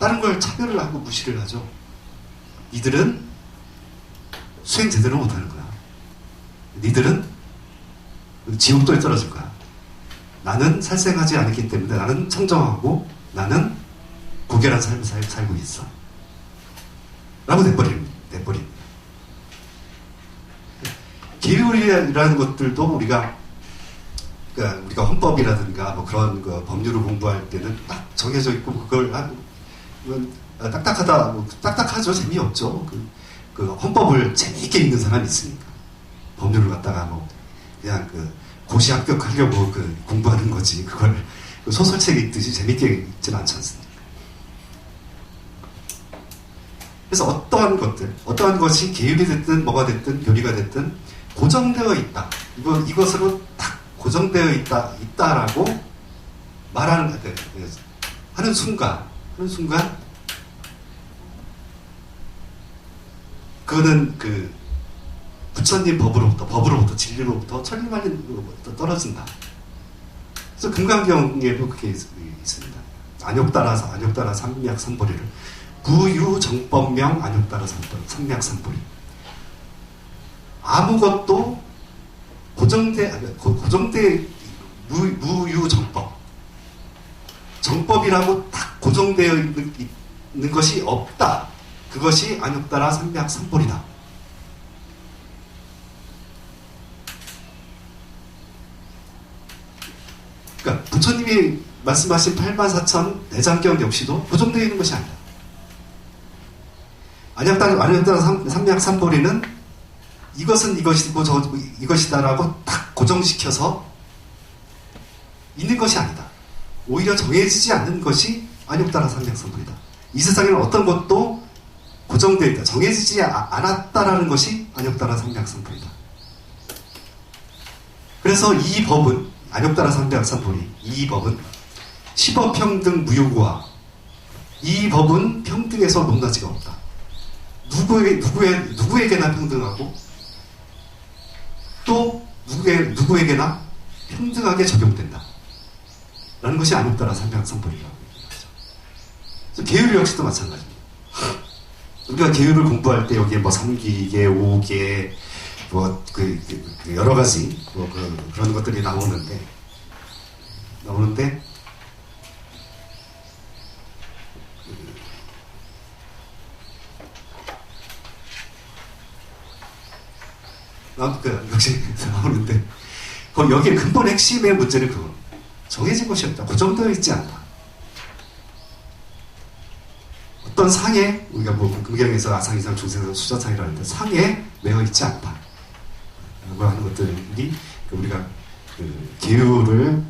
다른 걸 차별을 하고 무시를 하죠. 이들은 수행 제대로 못하는 거야. 니들은 지옥도에 떨어질 거야. 나는 살생하지 않기 때문에 나는 청정하고 나는 고결한 삶을 살고 있어. 라고 내버립니다. 계율이라는 것들도 우리가 헌법이라든가 뭐 그런 법률을 공부할 때는 딱 정해져 있고 그걸 딱딱하죠. 재미없죠. 헌법을 재미있게 읽는 사람이 있으니까. 법률을 갖다가 그냥 고시 합격하려고 공부하는 거지. 그걸 소설책 읽듯이 재미있게 읽지는 않지 않습니까? 그래서 어떠한 것이 계율이 됐든 뭐가 됐든 교리가 됐든 고정되어 있다. 이것으로 딱 고정되어 있다라고 하는 순간 그거는 부처님 법으로부터 진리로부터 천리만리로부터 떨어진다. 그래서 금강경에도 그게 있습니다. 안욕따라 삼맥삼보리를 무유정법명 안욕따라 삼맥삼보리. 아무것도 고정돼 무유정법. 정법이라고 딱 고정되어 있는 것이 없다. 그것이 안욕따라 삼맥삼보리다. 그러니까 부처님이 말씀하신 84,000 대장경 역시도 고정되어 있는 것이 아니다. 안욕따라 삼맥삼보리는 이것은 이것이고 이것이다라고 딱 고정시켜서 있는 것이 아니다. 오히려 정해지지 않는 것이 안욕따라 삼맥삼보리다. 이 세상에는 어떤 것도 고정되어 있다. 정해지지 않았다라는 것이 안욕따라 삼맥삼보리다. 그래서 이 법은 안욕따라 삼맥삼보리, 이 법은 시법평등 무효고와 이 법은 평등에서 높낮이가 없다. 누구에게나 평등하고 또 누구에게나 평등하게 적용된다. 라는 것이 안욕따라 삼맥삼보리라고 얘기하죠. 그래서 계율 역시도 마찬가지입니다. 우리가 계율을 공부할 때 여기에 3기계, 5계, 여러 가지 그런 것들이 나오는데 역시 나오는데 여기에 근본 핵심의 문제는 그거 정해진 것이 없다. 고정되어 있지 않다. 어떤 상에 우리가 금경에서 아상이상 중생상 수자상이라고 하는데 상에 매어 있지 않다. 라고 하는 것들이 우리가 계율을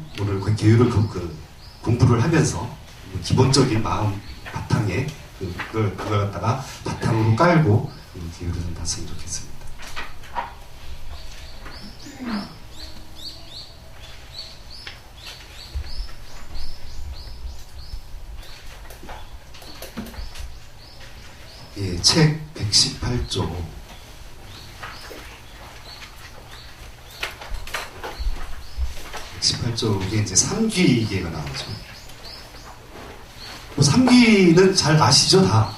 공부를 하면서 기본적인 마음 바탕에 그걸 갖다가 바탕으로 깔고 계율을 좀 봤으면 좋겠습니다. 예, 책 118조 118쪽에 이제 삼귀계가 나오죠. 뭐 삼귀는 잘 아시죠, 다.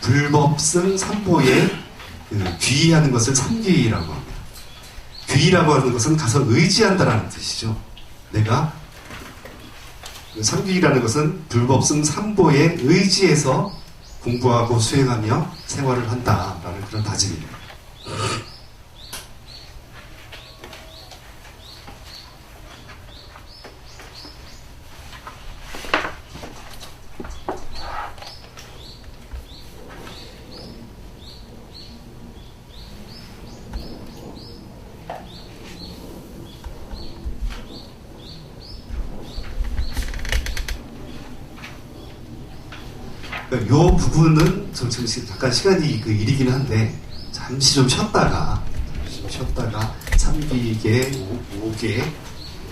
불법승 삼보에 귀의하는 것을 삼귀라고 합니다. 귀의라고 하는 것은 가서 의지한다라는 뜻이죠. 내가 삼귀라는 것은 불법승 삼보에 의지해서 공부하고 수행하며 생활을 한다라는 그런 다짐입니다. 요 부분은 잠깐 시간이 그 일이긴 한데 잠시 좀 쉬었다가 삼비계 5개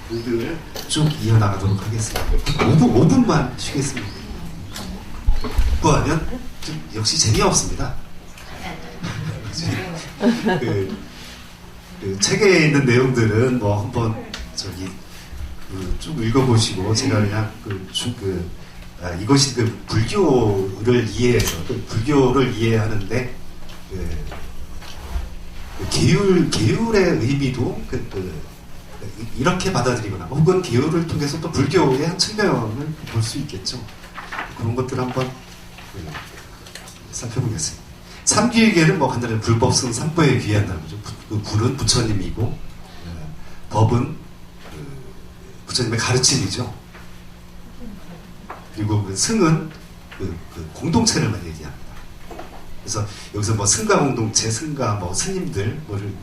등을 쭉 이어나가도록 하겠습니다. 5분만 쉬겠습니다. 공부하면 역시 재미없습니다. 그 책에 있는 내용들은 뭐 한번 쭉 읽어보시고 제가 그냥 이것이 불교를 이해해서 불교를 이해하는데 계율의 의미도 이렇게 받아들이거나 혹은 계율을 통해서 또 불교의 한 측면을 볼 수 있겠죠. 그런 것들 한번 살펴보겠습니다. 삼귀의계는 뭐 간단히 불법승 삼보에 귀의한다는 거죠. 불은 부처님이고 법은 부처님의 가르침이죠. 그리고 그 승은 공동체를 많이 얘기합니다. 그래서 여기서 뭐 승가 공동체, 승가 뭐 스님들 뭐를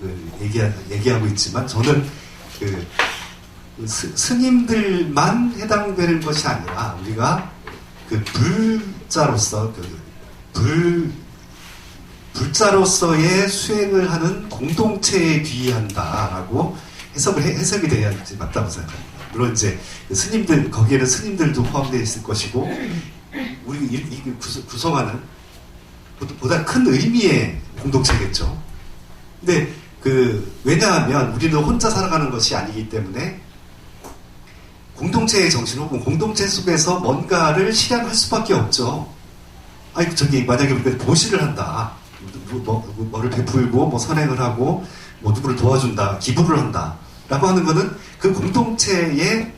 얘기하고 있지만 저는 스님들만 해당되는 것이 아니라 우리가 불자로서 불자로서의 수행을 하는 공동체에 귀의한다라고 해석이 돼야지 맞다고 생각합니다. 물론 이제 스님들 거기에는 스님들도 포함되어 있을 것이고 우리 구성하는 보다 큰 의미의 공동체겠죠. 근데 왜냐하면 우리는 혼자 살아가는 것이 아니기 때문에 공동체의 정신 혹은 공동체 속에서 뭔가를 실현할 수밖에 없죠. 만약에 우리가 보시를 한다, 뭐를 베풀고 뭐 선행을 하고 뭐 누구를 도와준다, 기부를 한다라고 하는 것은 그 공동체의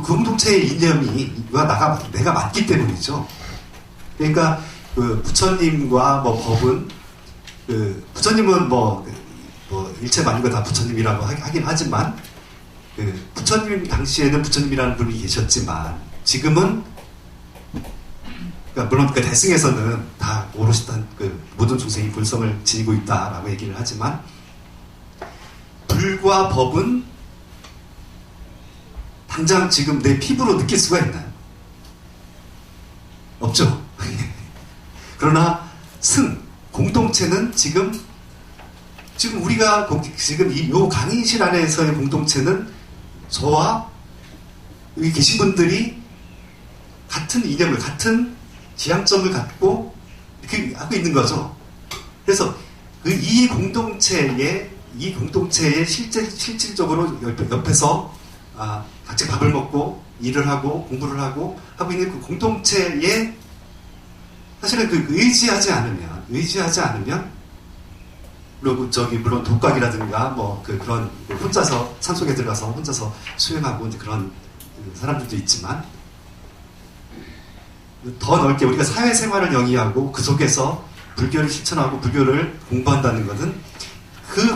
공동체의 이념이와 내가 맞기 때문이죠. 그러니까 부처님과 뭐 법은 부처님은 뭐 일체 많은 거 다 부처님이라고 하긴 하지만 부처님 당시에는 부처님이라는 분이 계셨지만 지금은 물론 대승에서는 다 오롯이 모든 중생이 본성을 지니고 있다라고 얘기를 하지만 불과 법은 당장 지금 내 피부로 느낄 수가 있나요? 없죠. 그러나 공동체는 지금 우리가 지금 요 강의실 안에서의 공동체는 저와 여기 계신 분들이 같은 이념을, 같은 지향점을 갖고 이렇게 하고 있는 거죠. 그래서 이 공동체에 실질적으로 옆에서 같이 밥을 먹고 일을 하고 공부를 하고 있는 그 공동체에 사실은 의지하지 않으면 물론 독학이라든가 그런 혼자서 산속에 들어가서 혼자서 수행하고 이제 그런 사람들도 있지만 더 넓게 우리가 사회생활을 영위하고 그 속에서 불교를 실천하고 불교를 공부한다는 것은 그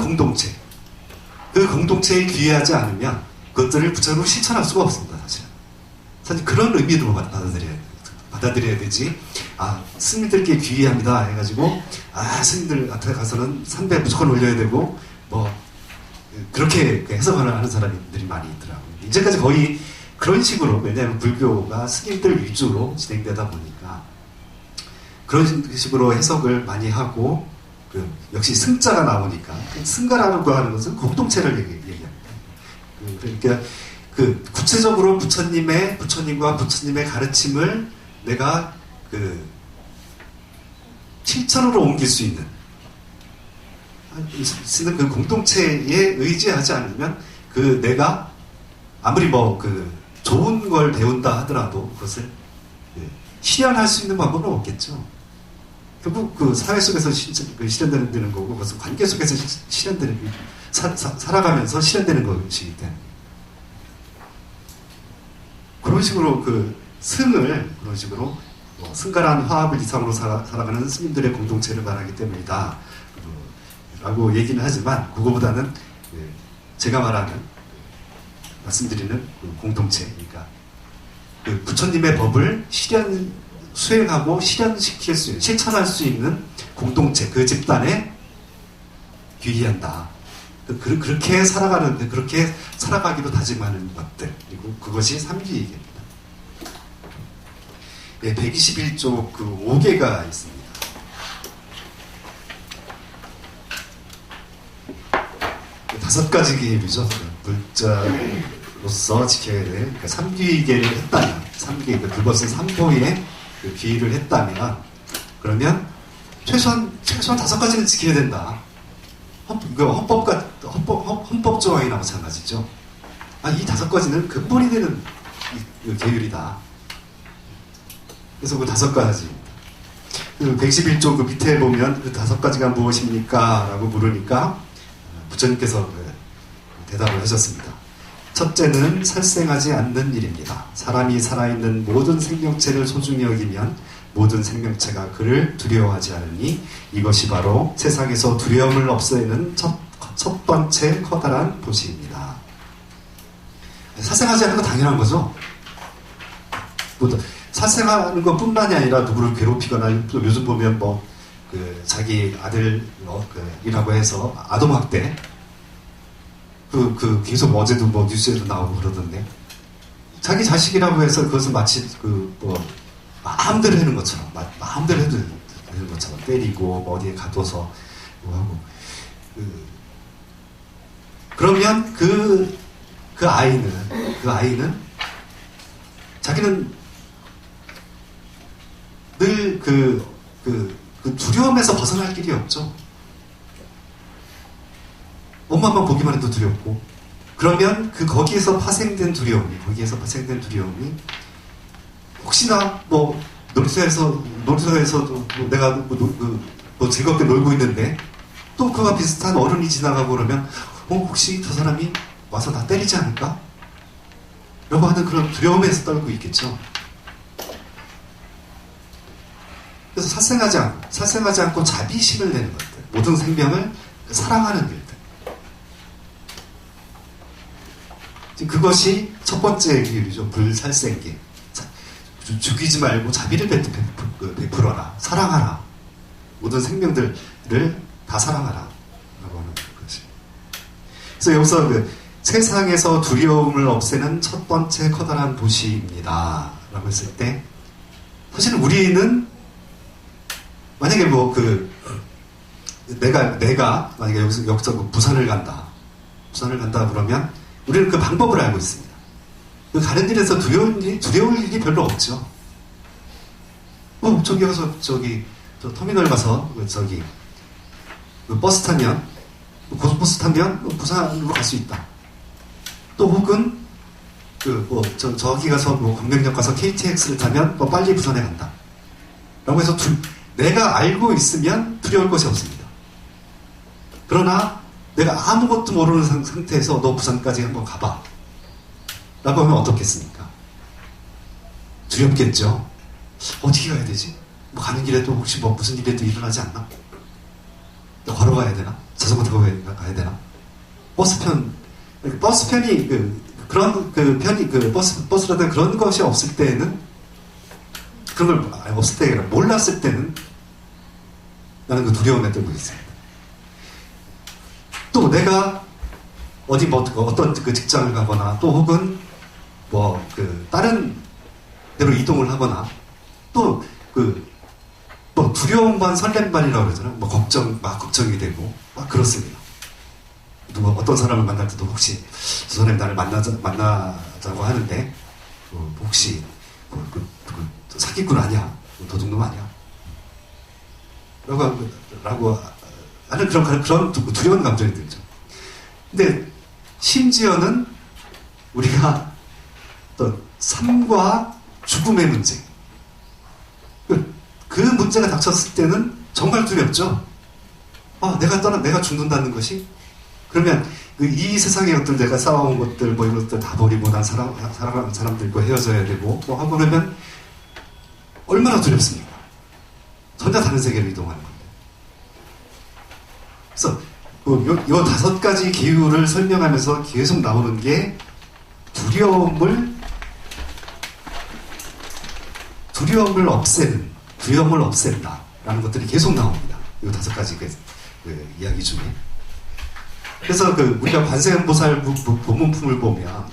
공동체에 귀의하지 않으면 그것들을 부처로 실천할 수가 없습니다. 사실 그런 의미로 받아들여야 되지. 스님들께 귀의합니다 해가지고 스님들 앞에 가서는 3배 무조건 올려야 되고 그렇게 해석을 하는 사람들이 많이 있더라고요. 이제까지 거의 그런 식으로, 왜냐하면 불교가 스님들 위주로 진행되다 보니까 그런 식으로 해석을 많이 하고 역시 승자가 나오니까 승가라는 거 하는 것은 공동체를 얘기합니다. 그러니까 구체적으로 부처님과 부처님의 가르침을 내가 실천으로 옮길 수 있는 그 공동체에 의지하지 않으면 내가 아무리 좋은 걸 배운다 하더라도 그것을 실현할 수 있는 방법은 없겠죠. 결국 그 사회 속에서 실현되는 거고, 그것은 관계 속에서 실현되는, 살아가면서 실현되는 것이기 때문에. 그런 식으로 그 승을, 그런 식으로 승가란 화합을 이상으로 살아가는 스님들의 공동체를 말하기 때문이다. 라고 얘기는 하지만, 그거보다는 제가 말하는, 말씀드리는 그 공동체, 그러니까 그 부처님의 법을 수행하고 실현시킬 수 있는, 실천할 수 있는 공동체, 그 집단에 귀의한다. 그렇게 살아가는데, 그렇게 살아가기로 다짐하는 것들, 그리고 그것이 삼귀이계입니다. 네, 121쪽 그 5개가 있습니다. 다섯 가지 계율이죠. 불자로서 지켜야 될, 그러니까 삼귀계를 했다면, 그것은 삼보에 그 귀의를 했다면, 그러면 최소한 다섯 가지는 지켜야 된다. 헌법 조항이나 마찬가지죠. 이 다섯 가지는 근본이 되는 계율이다. 그래서 그 다섯 가지입니다. 그 111쪽 그 밑에 보면 그 다섯 가지가 무엇입니까? 라고 물으니까 부처님께서 대답을 하셨습니다. 첫째는 살생하지 않는 일입니다. 사람이 살아있는 모든 생명체를 소중히 여기면 모든 생명체가 그를 두려워하지 않으니 이것이 바로 세상에서 두려움을 없애는 첫 번째 커다란 도시입니다. 살생하지 않는 건 당연한 거죠. 살생하는 것뿐만이 아니라 누구를 괴롭히거나, 또 요즘 보면 자기 아들이라고 해서 아동학대, 계속 어제도 뉴스에도 나오고 그러던데, 자기 자식이라고 해서 그것을 마치 마음대로 하는 것처럼, 마음대로 해도 되는 것처럼 때리고, 어디에 가둬서, 하고. 그러면 그 아이는, 자기는 늘 그 두려움에서 벗어날 길이 없죠. 엄마만 보기만 해도 두렵고, 그러면 거기에서 파생된 두려움이, 혹시나 놀이터에서도 내가 즐겁게 놀고 있는데, 또 그와 비슷한 어른이 지나가고 그러면, 혹시 저 사람이 와서 나 때리지 않을까? 라고 하는 그런 두려움에서 떨고 있겠죠. 그래서 살생하지 않고 자비심을 내는 것들, 모든 생명을 사랑하는 일들. 그것이 첫 번째 계율이죠. 불살생계. 죽이지 말고 자비를 베풀어라. 사랑하라. 모든 생명들을 다 사랑하라. 라고 하는 것이. 그래서 여기서 세상에서 두려움을 없애는 첫 번째 커다란 도시입니다. 라고 했을 때, 사실은 우리는 만약에 내가 만약에 여기서 부산을 간다 그러면 우리는 그 방법을 알고 있습니다. 가는 길에서 두려울 일이 별로 없죠. 저기 가서 저 터미널 가서 버스 타면, 고속버스 타면 부산으로 갈 수 있다. 또 혹은 저기 가서 광명역 가서 KTX를 타면 빨리 부산에 간다. 라고 해서 내가 알고 있으면 두려울 것이 없습니다. 그러나 내가 아무것도 모르는 상태에서 너 부산까지 한번 가봐. 라고 하면 어떻겠습니까? 두렵겠죠? 어떻게 가야 되지? 가는 길에 또 혹시 무슨 일이 또 일어나지 않나? 걸어가야 되나? 자전거 타고 가야 되나? 버스편이 그런 편이 버스라든 그런 것이 없을 때에는, 그런 걸 없을 때 아니라 몰랐을 때는 나는 그 두려움에 떨고 있습니다. 또 내가 어디 어떤 직장을 가거나, 또 혹은 다른 데로 이동을 하거나, 또 두려움 반 설렘 반이라고 그러잖아요. 걱정이 되고 그렇습니다. 어떤 사람을 만날 때도 혹시 저 사람이 나를 만나자고 하는데 혹시 사기꾼 아니야? 도둑놈 아니야? 라고 하는 그런 두려운 감정이 들죠. 근데 심지어는 우리가 어떤 삶과 죽음의 문제. 그 문제가 닥쳤을 때는 정말 두렵죠. 내가 죽는다는 것이? 그러면 이 세상의 것들, 내가 쌓아온 것들, 뭐 이런 것들 다 버리고 난 사랑하는 사람들과 헤어져야 되고, 뭐 하고 그러면 얼마나 두렵습니까? 전혀 다른 세계로 이동하는 겁니다. 그래서 요 5가지 기후를 설명하면서 계속 나오는 게 두려움을 없앤다 라는 것들이 계속 나옵니다. 이 5가지 이야기 중에. 그래서 우리가 관세음보살 보문품을 보면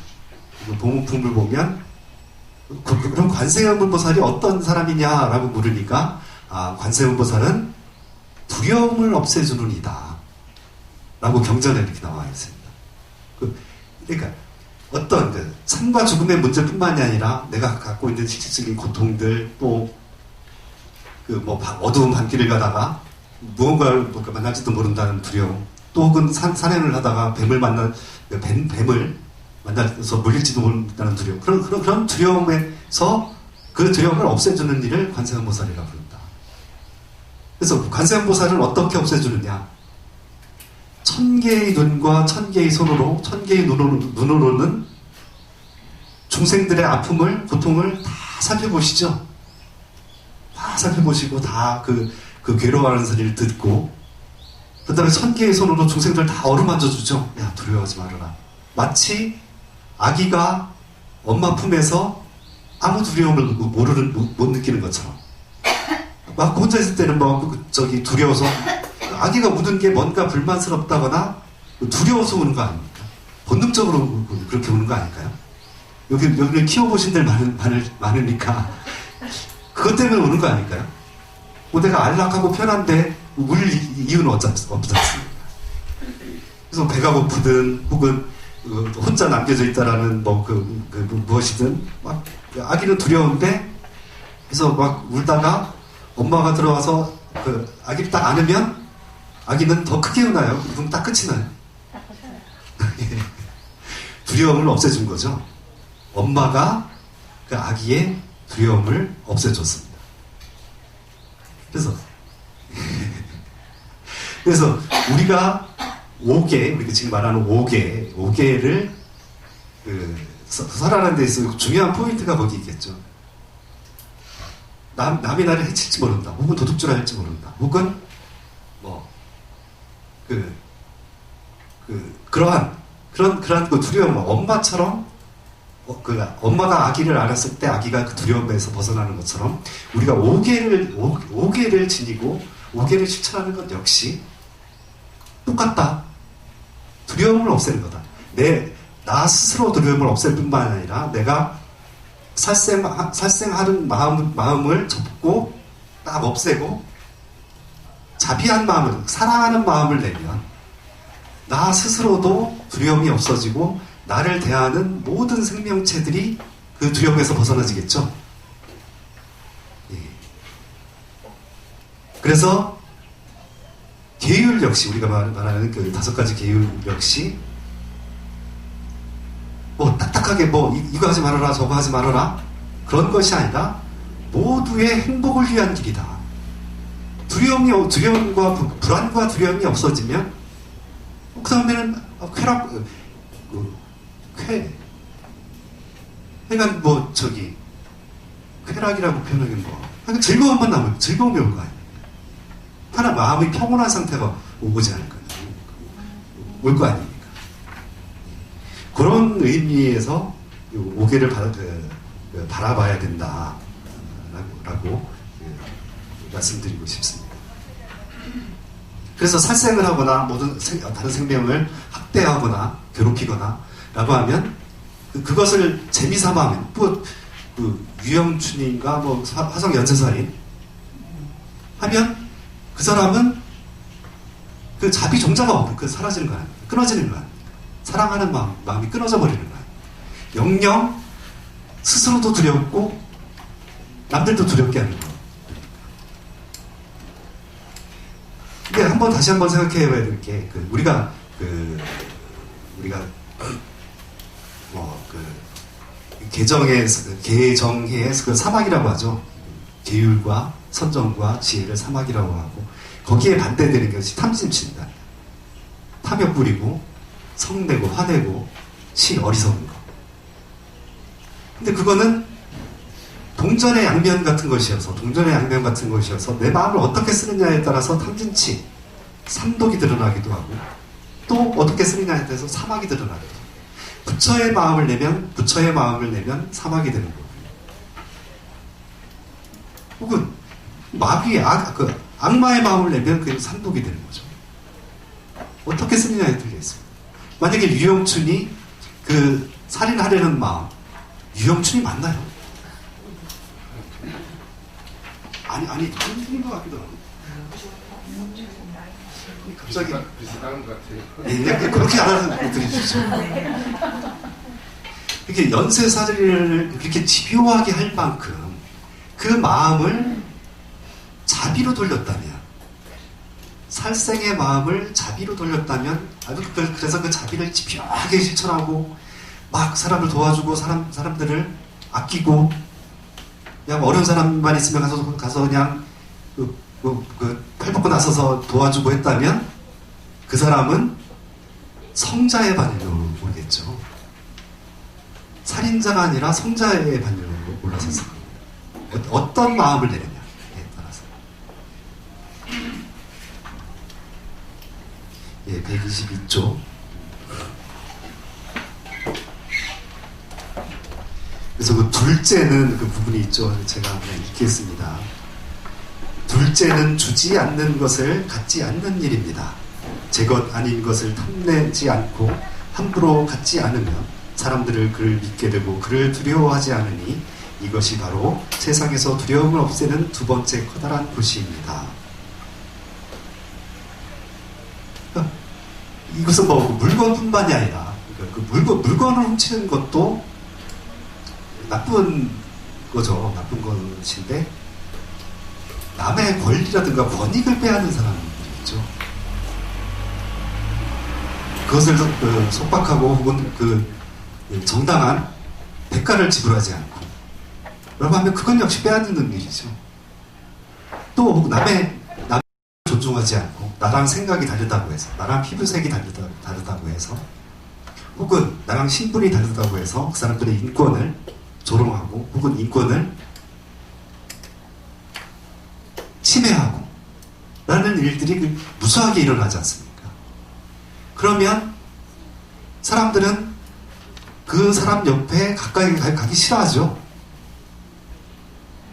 그럼 관세음보살이 어떤 사람이냐라고 물으니까 관세음보살은 두려움을 없애주는 이다 라고 경전에 이렇게 나와 있습니다. 그러니까 어떤 삶과 죽음의 문제뿐만이 아니라 내가 갖고 있는 실질적인 고통들, 또 어두운 밤길을 가다가 무언가를 만날지도 모른다는 두려움, 또 혹은 산행을 하다가 뱀을 만나서 물릴지도 모른다는 두려움, 그런 두려움에서 그 두려움을 없애주는 일을 관세음보살이라고 부른다. 그래서 관세음보살은 어떻게 없애주느냐? 1000개의 눈과 1000개의 손으로, 1000개의 눈으로는 중생들의 아픔을, 고통을 다 살펴보시죠. 다 살펴보시고, 다 그 괴로워하는 소리를 듣고, 그 다음에 1000개의 손으로 중생들 다 어루만져주죠. 야, 두려워하지 말아라. 마치 아기가 엄마 품에서 아무 두려움을 못 느끼는 것처럼. 막 혼자 있을 때는 두려워서, 아기가 우는 게 뭔가 불만스럽다거나 두려워서 우는 거 아닙니까? 본능적으로 그렇게 우는 거 아닐까요? 여기를 키워보신 들 많으니까 그것 때문에 우는 거 아닐까요? 내가 안락하고 편한데 울 이유는 없지 않습니까? 그래서 배가 고프든 혹은 혼자 남겨져 있다라는 무엇이든 막 아기는 두려운데, 그래서 막 울다가 엄마가 들어와서 아기를 딱 안으면 아기는 더 크게 우나요? 그럼 딱 끝이 나요. 두려움을 없애준 거죠. 엄마가 그 아기의 두려움을 없애줬습니다. 그래서 우리가 우리가 지금 말하는 5개를 설하는 데 있어서 중요한 포인트가 거기 있겠죠. 남이 나를 해칠지 모른다. 혹은 도둑질할지 모른다. 혹은 그러한 두려움, 엄마처럼 엄마가 아기를 안았을 때 아기가 그 두려움에서 벗어나는 것처럼 우리가 5개를 지니고 5개를 실천하는 것 역시 똑같다. 두려움을 없애는 거다. 나 스스로 두려움을 없앨 뿐만 아니라 내가 살생하는 마음을 접고 딱 없애고 자비한 마음을, 사랑하는 마음을 내면 나 스스로도 두려움이 없어지고 나를 대하는 모든 생명체들이 그 두려움에서 벗어나지겠죠. 예. 그래서 계율 역시, 우리가 말하는 그 5가지 계율 역시 딱딱하게 이거 하지 말아라 저거 하지 말아라 그런 것이 아니라 모두의 행복을 위한 길이다. 두려움과 불안과 두려움이 없어지면 그 다음에는 쾌락이라고 표현하기는 즐거움만 남으면 즐거움이 올 거 아니에요. 하나 마음이 평온한 상태가 오지 않을까요? 올 거 아닙니까? 그런 의미에서 5개를 바라봐야 된다 라고 말씀드리고 싶습니다. 그래서 살생을 하거나 모든 다른 생명을 학대하거나 괴롭히거나 라고 하면 그것을 재미삼아 하면 유영춘인가 화성 연쇄살인 하면 그 사람은 그 자비 종자가 사라지는 거 아닙니까? 끊어지는 거 아닙니까? 사랑하는 마음이 끊어져 버리는 거 아닙니까? 영영 스스로도 두렵고 남들도 두렵게 하는 거. 근데 다시 한번 생각해 봐야 될 게 계정의 그 사막이라고 하죠. 계율과 선정과 지혜를 사막이라고 하고, 거기에 반대되는 것이 탐심치입니다. 탐욕 부리고 성내고 화내고 어리석은 거. 근데 그거는 동전의 양면 같은 것이어서 내 마음을 어떻게 쓰느냐에 따라서 탐진치, 삼독이 드러나기도 하고, 또 어떻게 쓰느냐에 따라서 사막이 드러나기도 하고, 부처의 마음을 내면 사막이 되는 거고요. 혹은 악마의 마음을 내면 그게 삼독이 되는 거죠. 어떻게 쓰느냐에 달려 있습니다. 만약에 유영춘이 그 살인하려는 마음, 유영춘이 맞나요? 아니 틀린 것 같기도 하고. 갑자기 비슷한 것 같아요. 네, 그렇게 알아서 드리시죠. 이렇게 연쇄살인을 그렇게 집요하게 할 만큼 그 마음을 자비로 돌렸다면, 살생의 마음을 자비로 돌렸다면, 그래서 그 자비를 집요하게 실천하고 막 사람을 도와주고 사람들을 아끼고, 그냥 어려운 사람만 있으면 가서 그냥 팔 벗고 나서서 도와주고 했다면, 그 사람은 성자의 반열로 오르겠죠. 살인자가 아니라 성자의 반열로 올라서서 어떤 마음을 내느냐에 따라서. 122쪽. 그래서 그 둘째는 그 부분이 있죠. 제가 한번 읽겠습니다. 둘째는 주지 않는 것을 갖지 않는 일입니다. 제 것 아닌 것을 탐내지 않고 함부로 갖지 않으면 사람들을 그를 믿게 되고 그를 두려워하지 않으니 이것이 바로 세상에서 두려움을 없애는 두 번째 커다란 불씨입니다. 이것은 뭐 물건뿐만이 아니라 그 물건을 훔치는 것도 나쁜 거죠. 나쁜 것인데, 남의 권리라든가 권익을 빼앗는 사람들이 있죠. 그것을 속박하고 혹은 정당한 대가를 지불하지 않고, 라고 하면 그건 역시 빼앗는 일이죠. 또 혹은 남의 존중하지 않고, 나랑 생각이 다르다고 해서, 나랑 피부색이 다르다고 해서, 혹은 나랑 신분이 다르다고 해서 그 사람들의 인권을 조롱하고 혹은 인권을 침해하고 라는 일들이 무수하게 일어나지 않습니까? 그러면 사람들은 그 사람 옆에 가까이 가기 싫어하죠.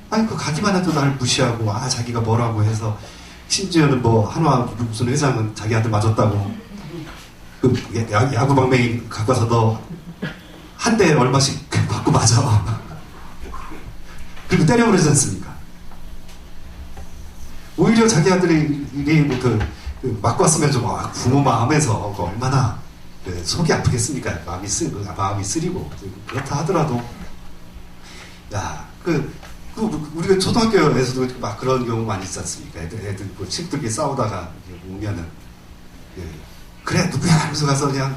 아니, 가기만 해도 나를 무시하고, 자기가 뭐라고 해서, 심지어는 한화 무슨 회장은 자기 아들 맞았다고, 야구 방망이 갖고 와서도 한 대 얼마씩 받고 맞아. 그리고 때려버리지 않습니까? 오히려 자기 아들이 맞고 왔으면 좀, 부모 마음에서 얼마나 속이 아프겠습니까? 마음이 쓰리고. 그렇다 하더라도, 우리가 초등학교에서도 막 그런 경우 많이 있지 않습니까? 애들 친구들끼리 싸우다가 오면은, 그래, 누구야? 하면서 가서 그냥,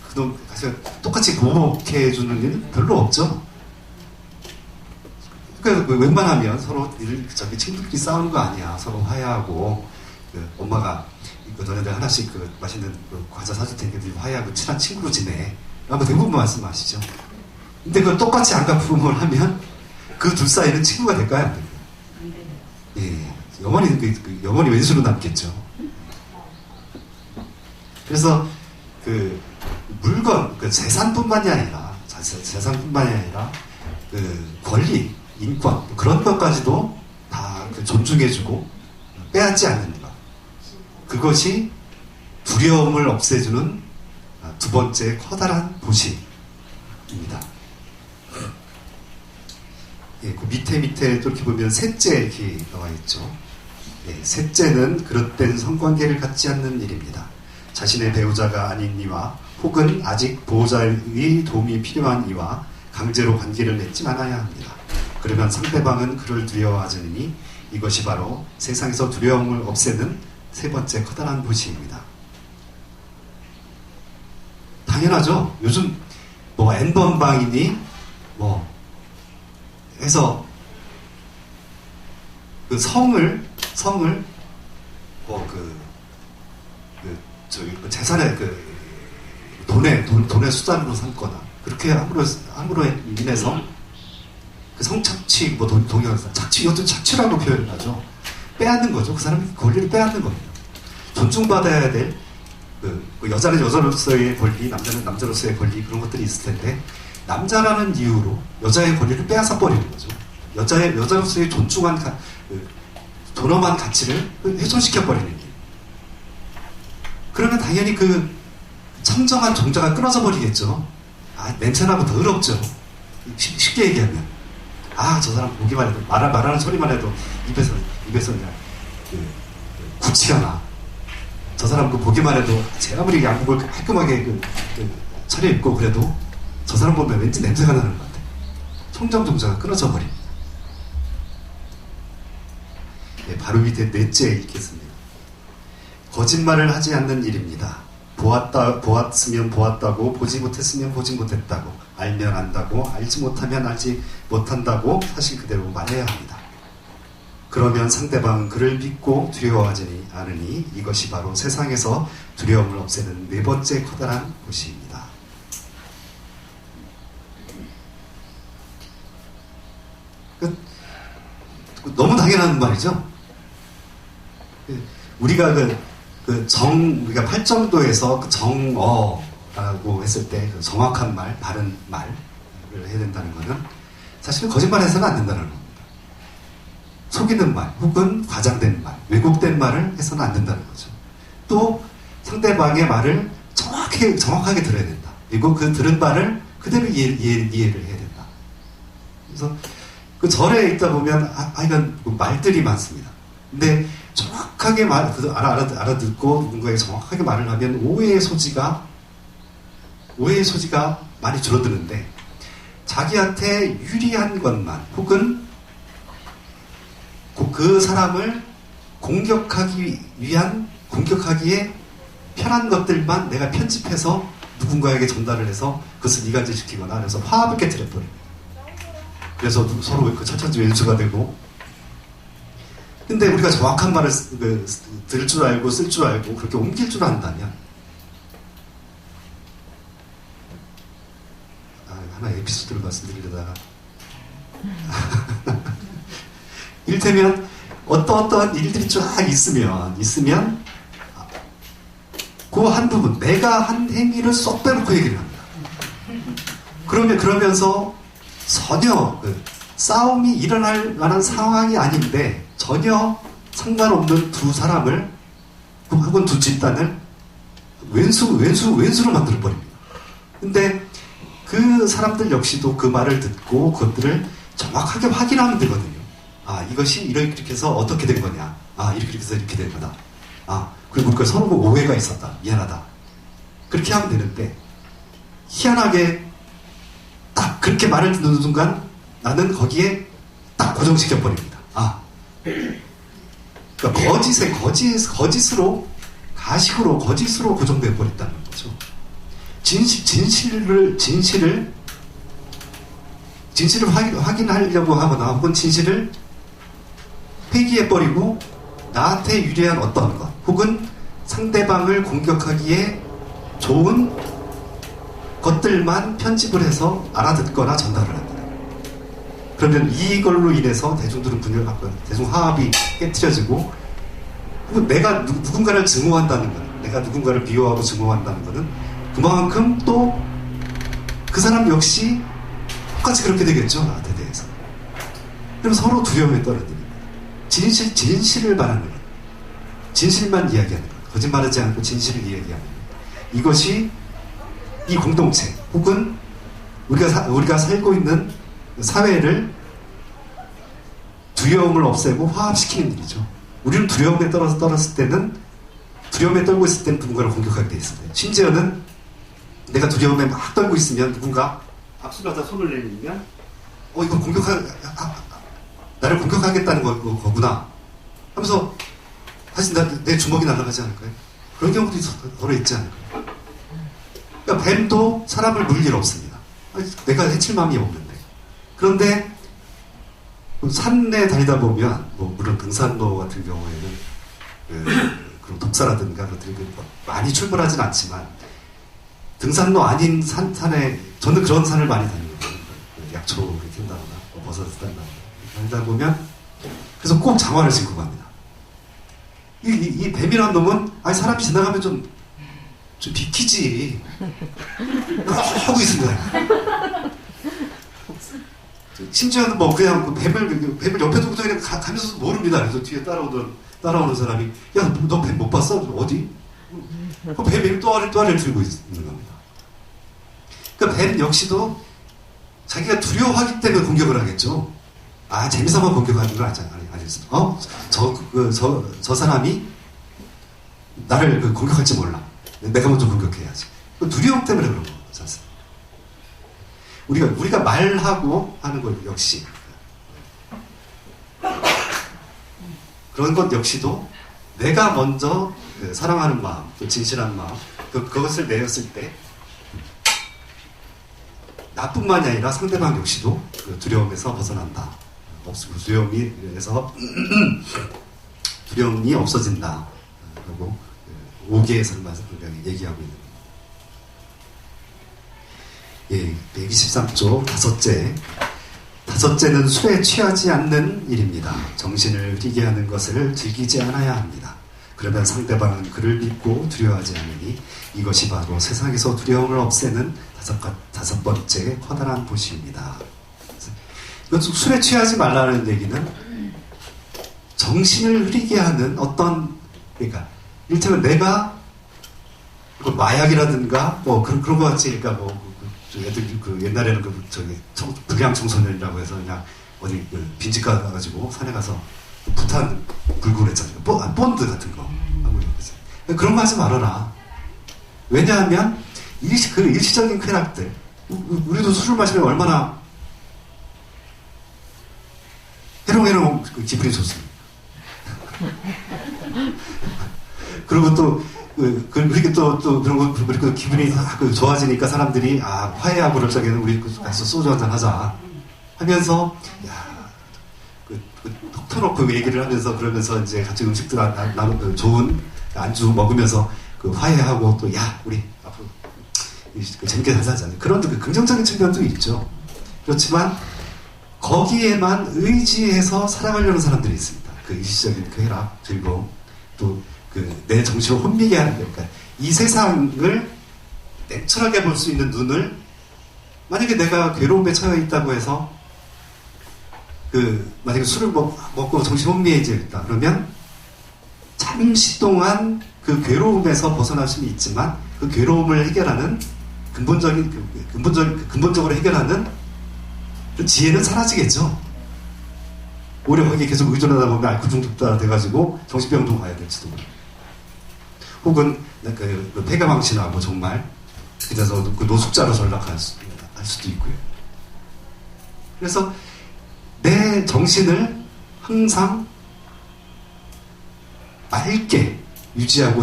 그놈 가서 똑같이 보복해 주는 일은 별로 없죠. 그러니까 웬만하면 서로 친구들끼리 싸우는 거 아니야. 서로 화해하고, 엄마가, 너네들 하나씩 맛있는 과자 사줄 테니까 화해하고 친한 친구로 지내. 라고 대부분 말씀하시죠. 근데 그걸 똑같이 안 갚음을 하면 그 둘 사이는 친구가 될까요? 안 될까요? 예. 영원히 왼수로 남겠죠. 그래서 물건, 재산뿐만이 아니라, 권리, 인권, 그런 것까지도 다 존중해주고 빼앗지 않는 것. 그것이 두려움을 없애주는 두 번째 커다란 도시입니다. 그 밑에 이렇게 보면 셋째 이렇게 나와 있죠. 셋째는 그릇된 성관계를 갖지 않는 일입니다. 자신의 배우자가 아닌 이와 혹은 아직 보호자의 도움이 필요한 이와 강제로 관계를 맺지 않아야 합니다. 그러면 상대방은 그를 두려워하자니 이것이 바로 세상에서 두려움을 없애는 세 번째 커다란 도시입니다. 당연하죠. 요즘 N번방이니 뭐 해서 그 성을 뭐 저기 재산의 돈의 수단으로 삼거나 그렇게 함으로 인해서 그 성착취 뭐 동의하는 착취 이것도 착취라고 표현을 하죠. 빼앗는 거죠. 그 사람이 권리를 빼앗는 겁니다. 존중받아야 될 여자는 여자로서의 권리, 남자는 남자로서의 권리 그런 것들이 있을 텐데 남자라는 이유로 여자의 권리를 빼앗아 버리는 거죠. 여자로서의 존엄한 가치를 훼손시켜 버리는 일. 그러면 당연히 그 청정한 종자가 끊어져 버리겠죠. 냄새나고 더럽죠. 쉽게 얘기하면 저 사람 보기만 해도 말하는 소리만 해도 입에서 그냥 구취가 나. 저 사람 보기만 해도 제 아무리 양복을 깔끔하게 차려입고 그래도 저 사람 보면 왠지 냄새가 나는 것 같아. 청정 종자가 끊어져 버림. 바로 밑에 넷째 읽겠습니다. 거짓말을 하지 않는 일입니다. 보았으면 보았다고, 보지 못했으면 보지 못했다고, 알면 안다고, 알지 못하면 알지 못한다고 사실 그대로 말해야 합니다. 그러면 상대방은 그를 믿고 두려워하지 않으니 이것이 바로 세상에서 두려움을 없애는 네 번째 커다란 도시입니다. 너무 당연한 말이죠. 우리가 우리가 팔정도에서 정어라고 했을 때 정확한 말, 바른 말을 해야 된다는 것은 사실은 거짓말해서는 안 된다는 겁니다. 속이는 말, 혹은 과장된 말, 왜곡된 말을 해서는 안 된다는 거죠. 또 상대방의 말을 정확하게 들어야 된다. 그리고 그 들은 말을 그대로 이해를 해야 된다. 그래서 그 절에 있다 보면 이건 말들이 많습니다. 근데 정확하게 알아듣고 누군가에게 정확하게 말을 하면 오해의 소지가 많이 줄어드는데 자기한테 유리한 것만 혹은 그 사람을 공격하기에 편한 것들만 내가 편집해서 누군가에게 전달을 해서 그것을 이간질시키거나 그래서 화합을 깨뜨려버립니다. 그래서 서로 천천히 왼수가 되고 근데 우리가 정확한 말을 들을 줄 알고 쓸 줄 알고 그렇게 옮길 줄 안다면 하나 에피소드를 말씀드리려다가 이를테면 어떠한 일들이 쫙 있으면 그 한 부분 내가 한 행위를 쏙 빼놓고 얘기를 합니다. 그러면서 전혀 싸움이 일어날 만한 상황이 아닌데 전혀 상관없는 두 사람을 혹은 두 집단을 왼수로 만들어버립니다. 근데 그 사람들 역시도 그 말을 듣고 그것들을 정확하게 확인하면 되거든요. 이것이 이렇게 해서 어떻게 된 거냐. 이렇게 해서 이렇게 된 거다. 그리고 그 서로 오해가 있었다. 미안하다. 그렇게 하면 되는데 희한하게 딱 그렇게 말을 듣는 순간 나는 거기에 딱 고정시켜버립니다. 그러니까 거짓으로 가식으로 거짓으로 고정되어 버렸다는 거죠. 진실을 확인하려고 하거나 혹은 진실을 폐기해버리고 나한테 유리한 어떤 것 혹은 상대방을 공격하기에 좋은 것들만 편집을 해서 알아듣거나 전달을 합니다. 그러면 이걸로 인해서 대중들은 대중 화합이 깨트려지고 내가 누군가를 증오한다는 것, 내가 누군가를 비호하고 증오한다는 것은 그만큼 또 그 사람 역시 똑같이 그렇게 되겠죠. 나한테 대해서. 그럼 서로 두려움에 떨어집니다. 진실을 말하는 것, 진실만 이야기하는 것, 거짓말하지 않고 진실을 이야기하는 것. 이것이 이 공동체 혹은 우리가 살고 있는 사회를 두려움을 없애고 화합시키는 일이죠. 우리는 두려움에 떨었을 때는 두려움에 떨고 있을 때는 누군가를 공격하게 돼 있습니다. 심지어는 내가 두려움에 막 떨고 있으면 누군가 앞서가다 손을 내밀면 이거 나를 공격하겠다는 거구나 하면서 사실 내 주먹이 날아가지 않을까요? 그런 경우도 서로 있지 않을까요? 그러니까 뱀도 사람을 물 일 없습니다. 내가 해칠 마음이 없는데 그런데 산에 다니다 보면 뭐 물론 등산로 같은 경우에는 그런 독사라든가 그것들이 많이 출몰하진 않지만 등산로 아닌 산에 저는 그런 산을 많이 다니거든요. 약초를 핀다거나 버섯을 딴다거나 다니다 보면 그래서 꼭 장화를 신고 갑니다. 이 뱀이란 놈은 아니 사람이 지나가면 좀 비키지 하고 있습니다. 심지어는 뭐 그냥 뱀을 옆에 두고 그냥 가면서도 모릅니다. 그래서 뒤에 따라오는 사람이 야 너 뱀 못 봤어? 어디? 그 뱀이 또아리를 들고 있는 겁니다. 그러니까 뱀 역시도 자기가 두려워하기 때문에 공격을 하겠죠. 아 재미삼아 공격하는 건 아니었어. 저 사람이 나를 공격할지 몰라. 내가 먼저 공격해야지. 두려움 때문에 그런 거지 않습니까? 우리가 말하고 하는 것 역시 그런 것 역시도 내가 먼저 사랑하는 마음, 또 진실한 마음, 그것을 내었을 때 나뿐만이 아니라 상대방 역시도 그 두려움에서 벗어난다. 두려움이 없어진다. 그리고 5개에서 얘기하고 있는 예, 123조 다섯째는 술에 취하지 않는 일입니다. 정신을 흐리게 하는 것을 즐기지 않아야 합니다. 그러면 상대방은 그를 믿고 두려워하지 않으니 이것이 바로 세상에서 두려움을 없애는 다섯 번째 커다란 보시입니다. 이것 술에 취하지 말라는 얘기는 정신을 흐리게 하는 그러니까 이를테면 내가 마약이라든가 뭐 그런 거 같이 그러니까 애들 옛날에는 불량 청소년이라고 해서 그냥 어디 빈집 가가지고 산에 가서 부탄 불고 그랬잖아요. 본드 같은 거 그런 거 하지 말아라. 왜냐하면 일시적인 쾌락들 우리도 술을 마시면 얼마나 해롱해롱 기분이 좋습니다. 그리고 또 그렇게 또 그런 거 그리고 기분이 좋아지니까 사람들이 화해하고 그럴 적에는 우리 가서 소주 한잔 하자 하면서 톡 터놓고 얘기를 하면서 그러면서 이제 같이 음식들 좋은 안주 먹으면서 화해하고 또 우리 앞으로 재밌게 살자 그런 긍정적인 측면도 있죠. 그렇지만 거기에만 의지해서 살아가려는 사람들이 있습니다. 일시적인 쾌락, 즐거움, 또 내 정신을 혼미게 하는 거니까 이 세상을 냉철하게 볼 수 있는 눈을 만약에 내가 괴로움에 처해 있다고 해서 만약에 술을 먹고 정신 혼미해지겠다 그러면 잠시 동안 그 괴로움에서 벗어날 수는 있지만 그 괴로움을 해결하는 근본적으로 해결하는 그 지혜는 사라지겠죠. 오히려 거기에 계속 의존하다 보면 알코올 중독자 돼가지고 정신병동 가야 될지도 모르고 혹은 폐가망신하고 정말 그래서 노숙자로 전락할 수도 있고요. 그래서 내 정신을 항상 맑게 유지하는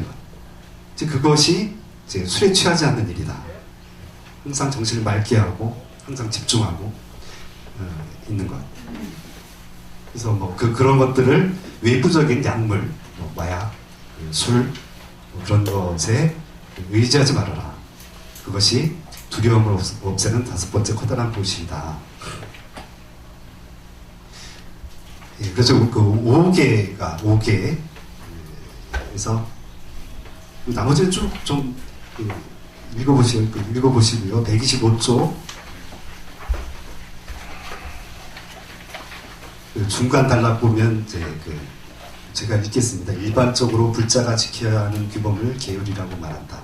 것. 즉 그것이 이제 술에 취하지 않는 일이다. 항상 정신을 맑게 하고 항상 집중하고 있는 것. 그래서 그런 것들을 외부적인 약물, 마약, 술 그런 것에 의지하지 말아라. 그것이 두려움을 없애는 다섯 번째 커다란 보시이다. 예, 그래서 5개 그래서 나머지는 쭉 좀 읽어보시고요. 125조 중간 단락 보면 제가 읽겠습니다. 일반적으로 불자가 지켜야 하는 규범을 계율이라고 말한다.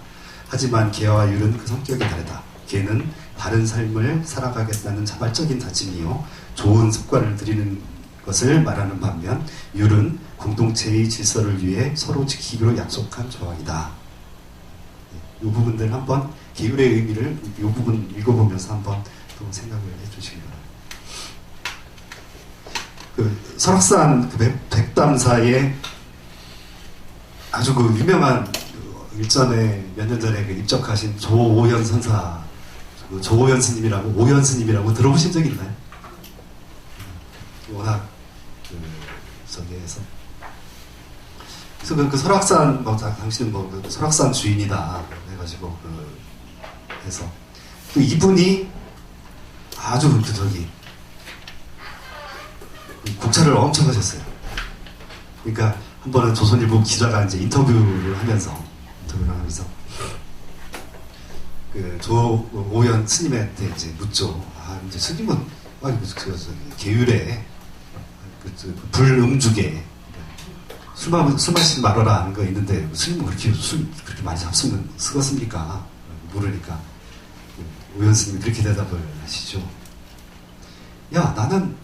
하지만 계와 율은 그 성격이 다르다. 계는 바른 삶을 살아가겠다는 자발적인 다짐이요 좋은 습관을 들이는 것을 말하는 반면 율은 공동체의 질서를 위해 서로 지키기로 약속한 조항이다. 이 부분들 한번 계율의 의미를 이 부분 읽어보면서 한번 또 생각을 해주시기 바랍니다. 설악산 백담사에 아주 유명한 일전에 몇 년 전에 입적하신 조오현 선사 그 조오연 스님이라고, 오연 스님이라고 들어보신 적 있나요? 워낙 저기 해서, 그래서 그 설악산 당신은 그 설악산 주인이다 해가지고 해서 또 이분이 아주 저기 국차를 엄청 하셨어요. 그러니까 한 번은 조선일보 기자가 이제 인터뷰를 하면서 그 조오연 스님한테 이제 묻죠. 이제 스님은 계율에 불음주계 술 마시지 말아라 하는 거 있는데 스님은 그렇게 많이 잡수면 쓰겠습니까? 모르니까 오연 스님이 그렇게 대답을 하시죠. 야, 나는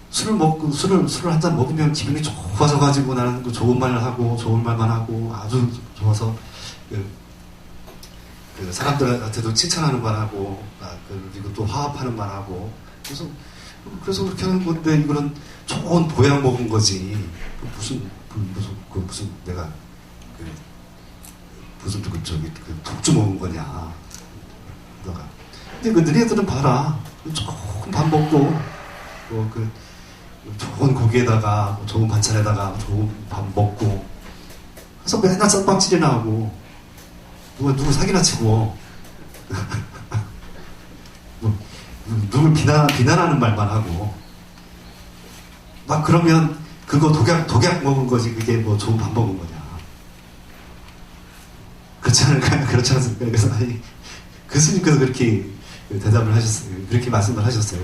술을 한 잔 먹으면 기분이 좋아져가지고 나는 그 좋은 말을 하고 좋은 말만 하고 아주 좋아서 그 사람들한테도 칭찬하는 말 하고 그리고 또 화합하는 말 하고 그래서 그렇게 하는 건데 이거는 좋은 보약 먹은 거지. 무슨 내가 무슨 저기 독주 먹은 거냐. 근데 그 너희들은 봐라. 조금 밥 먹고 좋은 고기에다가 좋은 반찬에다가 좋은 밥 먹고 그래서 맨날 쌈밥질이나 하고 누구 사기나 치고 누굴 비난하는 말만 하고 막 그러면 그거 독약 먹은 거지 그게 뭐 좋은 밥 먹은 거냐. 그렇지 않을까요? 그렇지 않습니까? 그래서 그 스님께서 그렇게 대답을 하셨어요. 그렇게 말씀을 하셨어요.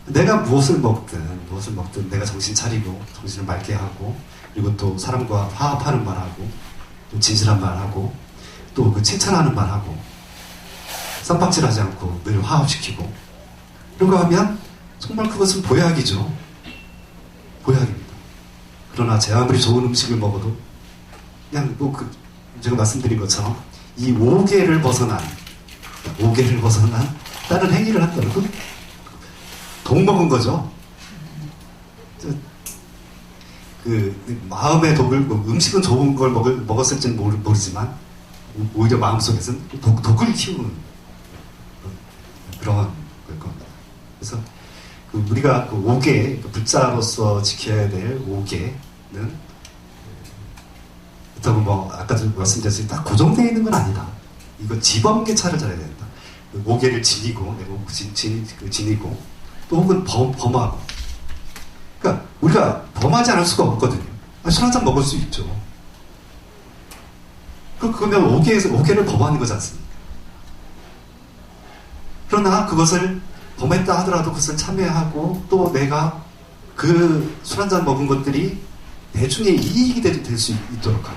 내가 무엇을 먹든 내가 정신 차리고 정신을 맑게 하고 그리고 또 사람과 화합하는 말하고 또 진실한 말하고 또 그 칭찬하는 말하고 쌈박질하지 않고 늘 화합시키고 이런 거 하면 정말 그것은 보약이죠. 보약입니다. 그러나 제 아무리 좋은 음식을 먹어도 그냥 제가 말씀드린 것처럼 이 오계를 벗어난 다른 행위를 한다고 독 먹은 거죠. 그 마음의 독을 음식은 좋은 걸 먹었을지는 모르지만 오히려 마음속에서는 독을 키우는 그런 걸 겁니다. 그래서 우리가 그 오계, 불자로서 지켜야 될 오계는 그렇다고 뭐 아까도 말씀드렸듯이 딱 고정되어 있는 건 아니다. 이거 지범계차를 잘해야 된다. 오계를 지니고 지니고 또 혹은 범하고. 그러니까 우리가 범하지 않을 수가 없거든요. 술 한잔 먹을 수 있죠. 그러면 오계를 범하는 거지 않습니까? 그러나 그것을 범했다 하더라도 그것을 참여하고 또 내가 그 술 한잔 먹은 것들이 대중의 이익이 될 수 있도록 하고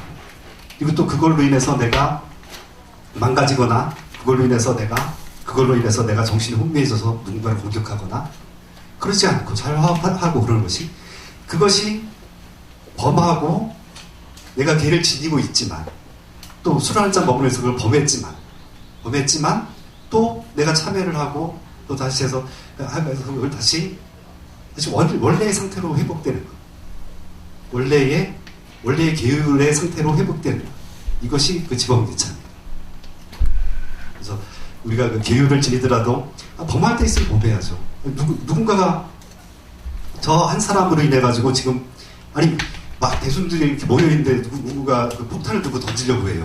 그리고 또 그걸로 인해서 내가 망가지거나 그걸로 인해서 내가 정신이 혼미해져서 누군가를 공격하거나 그러지 않고 잘 화합하고 그러는 그것이 범하고 내가 걔를 지니고 있지만 또 술 한잔 먹으면서 그걸 범했지만 또 내가 참여를 하고 또 다시 해서 그걸 다시 원래의 상태로 회복되는 것. 원래의 계율의 상태로 회복되는 것. 이것이 그 지범계차입니다. 그래서 우리가 그 계율을 지니더라도 범할 때 있으면 범해야죠. 누군가가 저 한 사람으로 인해 가지고 지금 막 대중들이 이렇게 모여있는데 누구가 그 폭탄을 두고 던지려고 해요.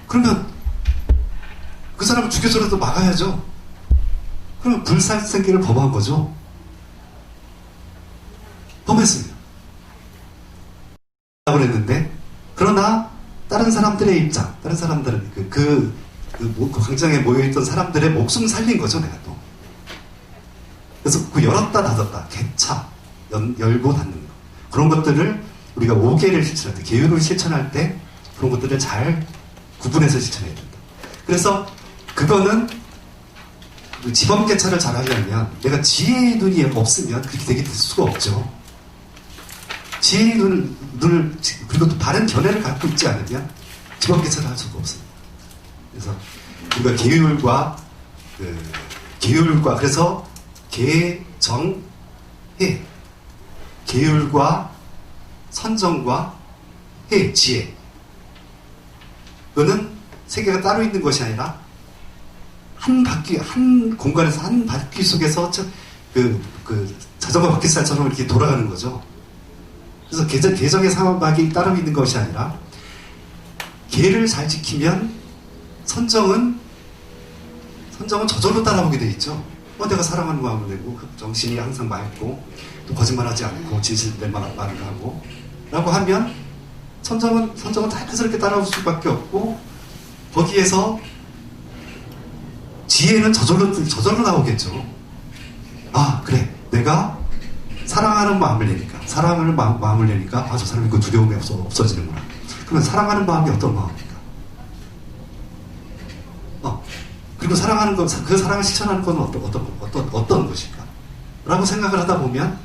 그러면 그 사람을 죽여서라도 막아야죠. 그러면 불살생계를 범한 거죠. 범했습니다. 그랬는데 그러나 다른 사람들의 입장, 다른 사람들은 그 광장에 모여있던 사람들의 목숨 살린 거죠, 내가 또. 그래서 열었다 닫았다, 개차, 열고 닫는 거. 그런 것들을 우리가 오계를 실천할 때, 계율을 실천할 때 그런 것들을 잘 구분해서 실천해야 된다. 그래서 그거는 지범계차를 잘 하려면 내가 지혜의 눈이 없으면 그렇게 되게 될 수가 없죠. 지혜의 눈을 그리고 또 바른 견해를 갖고 있지 않으면 지범계차를 할 수가 없습니다. 그래서 우리가 계율과 그래서 계정해 계율과 선정과 지혜 그거는 세 개가 따로 있는 것이 아니라 한 공간에서 한 바퀴 속에서 자전거 바퀴살처럼 이렇게 돌아가는 거죠. 그래서 계정의 사막이 따로 있는 것이 아니라 계를 잘 지키면 선정은 저절로 따라오게 돼 있죠. 내가 사랑하는 마음을 내고 정신이 항상 맑고 또 거짓말하지 않고 진실된 말을 하고 라고 하면 선정은 자연스럽게 따라올 수밖에 없고 거기에서 지혜는 저절로 나오겠죠. 아 그래 내가 사랑하는 마음을 내니까 저 사람이 그 두려움이 없어지는구나. 그러면 사랑하는 마음이 어떤 마음입니까? 그리고 사랑하는 것, 그 사랑을 실천하는 건 어떤 것일까? 라고 생각을 하다 보면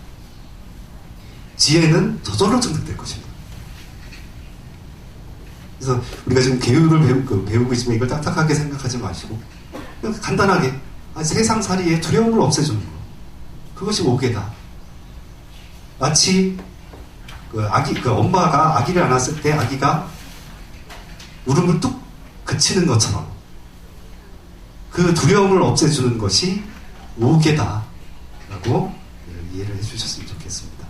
지혜는 저절로 증득될 것입니다. 그래서 우리가 지금 계율을 배우고 있으면 이걸 딱딱하게 생각하지 마시고 그냥 간단하게 세상살이의 두려움을 없애주는 것. 그것이 오개다. 마치 엄마가 아기를 안았을 때 아기가 울음을 뚝 그치는 것처럼 그 두려움을 없애주는 것이 오개다 라고 이해를 해주셨으면 좋겠습니다.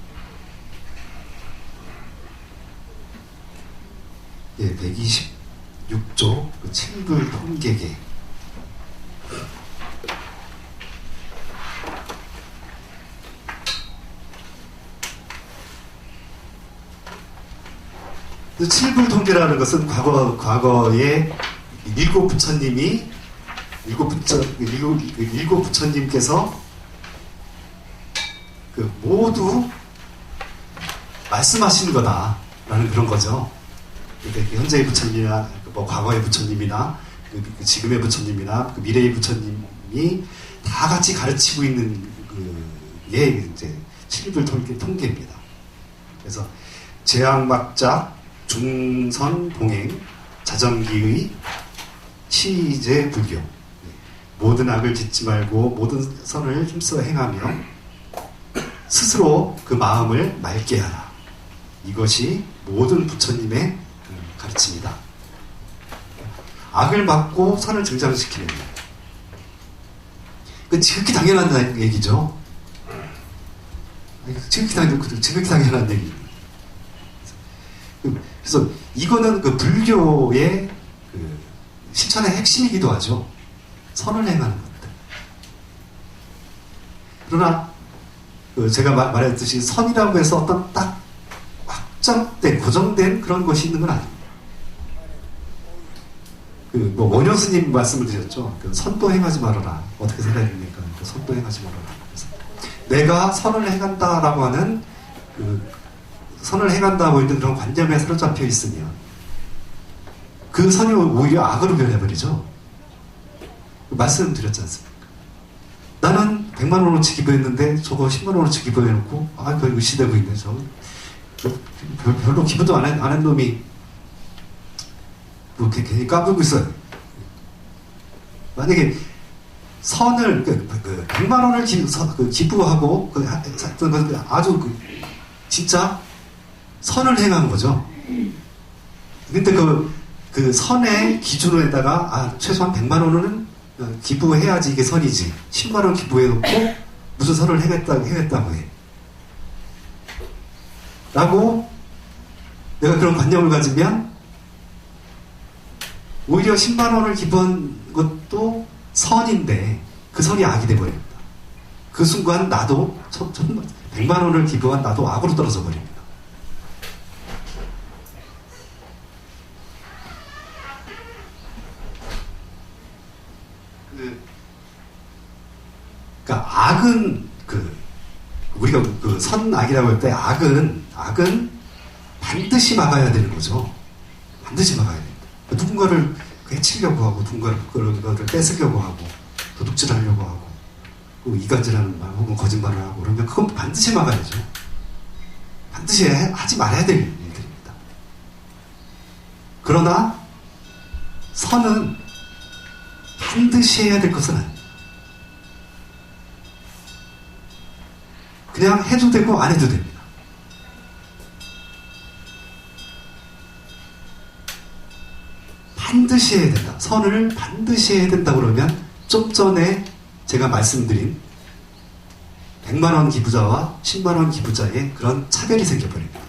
예, 126조 칠불 통계계. 칠불 통계라는 것은 과거에 일곱 부처님께서 모두 말씀하신 거다라는 그런 거죠. 그러니까 현재의 부처님이나 과거의 부처님이나 지금의 부처님이나 미래의 부처님이 다 같이 가르치고 있는 게 이제 칠불 통계입니다. 그래서 제약막자 중선 동행 자정기의 치제 불교. 모든 악을 짓지 말고 모든 선을 힘써 행하며 스스로 그 마음을 맑게 하라. 이것이 모든 부처님의 가르침이다. 악을 막고 선을 증장시키는 것. 그 지극히 당연한 얘기죠. 지극히 당연한 얘기입니다. 그래서 이거는 불교의 실천의 핵심이기도 하죠. 선을 행하는 것들. 그러나 제가 말했듯이 선이라고 해서 어떤 딱 확정된 고정된 그런 것이 있는 건 아닙니다. 원효 스님 말씀을 드렸죠. 선도 행하지 말아라. 어떻게 생각합니까? 선도 행하지 말아라. 그래서 내가 선을 행한다라고 하는 선을 행한다고 있는 그런 관념에 사로잡혀 있으면 그 선이 오히려 악으로 변해버리죠. 말씀드렸지 않습니까? 나는 100만 원어치 기부했는데 저거 10만 원어치 기부해놓고 그거 의시되고 있네. 별로 기부도 안 한 놈이 뭐 괜히 까불고 있어요. 만약에 선을 100만 원을 기부하고 아주 진짜 선을 행한 거죠. 근데 그 선의 기준으로다가 최소한 100만 원은 기부해야지 이게 선이지. 10만 원 기부해놓고 무슨 선을 행했다고 해. 라고 내가 그런 관념을 가지면 오히려 10만 원을 기부한 것도 선인데 그 선이 악이 돼버립니다. 그 순간 나도 100만 원을 기부한 나도 악으로 떨어져 버립니다. 그러니까 악은 우리가 선악이라고 할 때 악은 반드시 막아야 되는 거죠. 반드시 막아야 됩니다. 누군가를 해치려고 하고 누군가를 뺏으려고 하고 도둑질하려고 하고 이간질하는 말 혹은 거짓말을 하고 그러면 그건 반드시 막아야죠. 반드시 하지 말아야 될 일들입니다. 그러나 선은 반드시 해야 될 것은 아닙니다. 그냥 해도 되고 안 해도 됩니다. 반드시 해야 된다. 선을 반드시 해야 된다 그러면 좀 전에 제가 말씀드린 100만원 기부자와 10만원 기부자의 그런 차별이 생겨버립니다.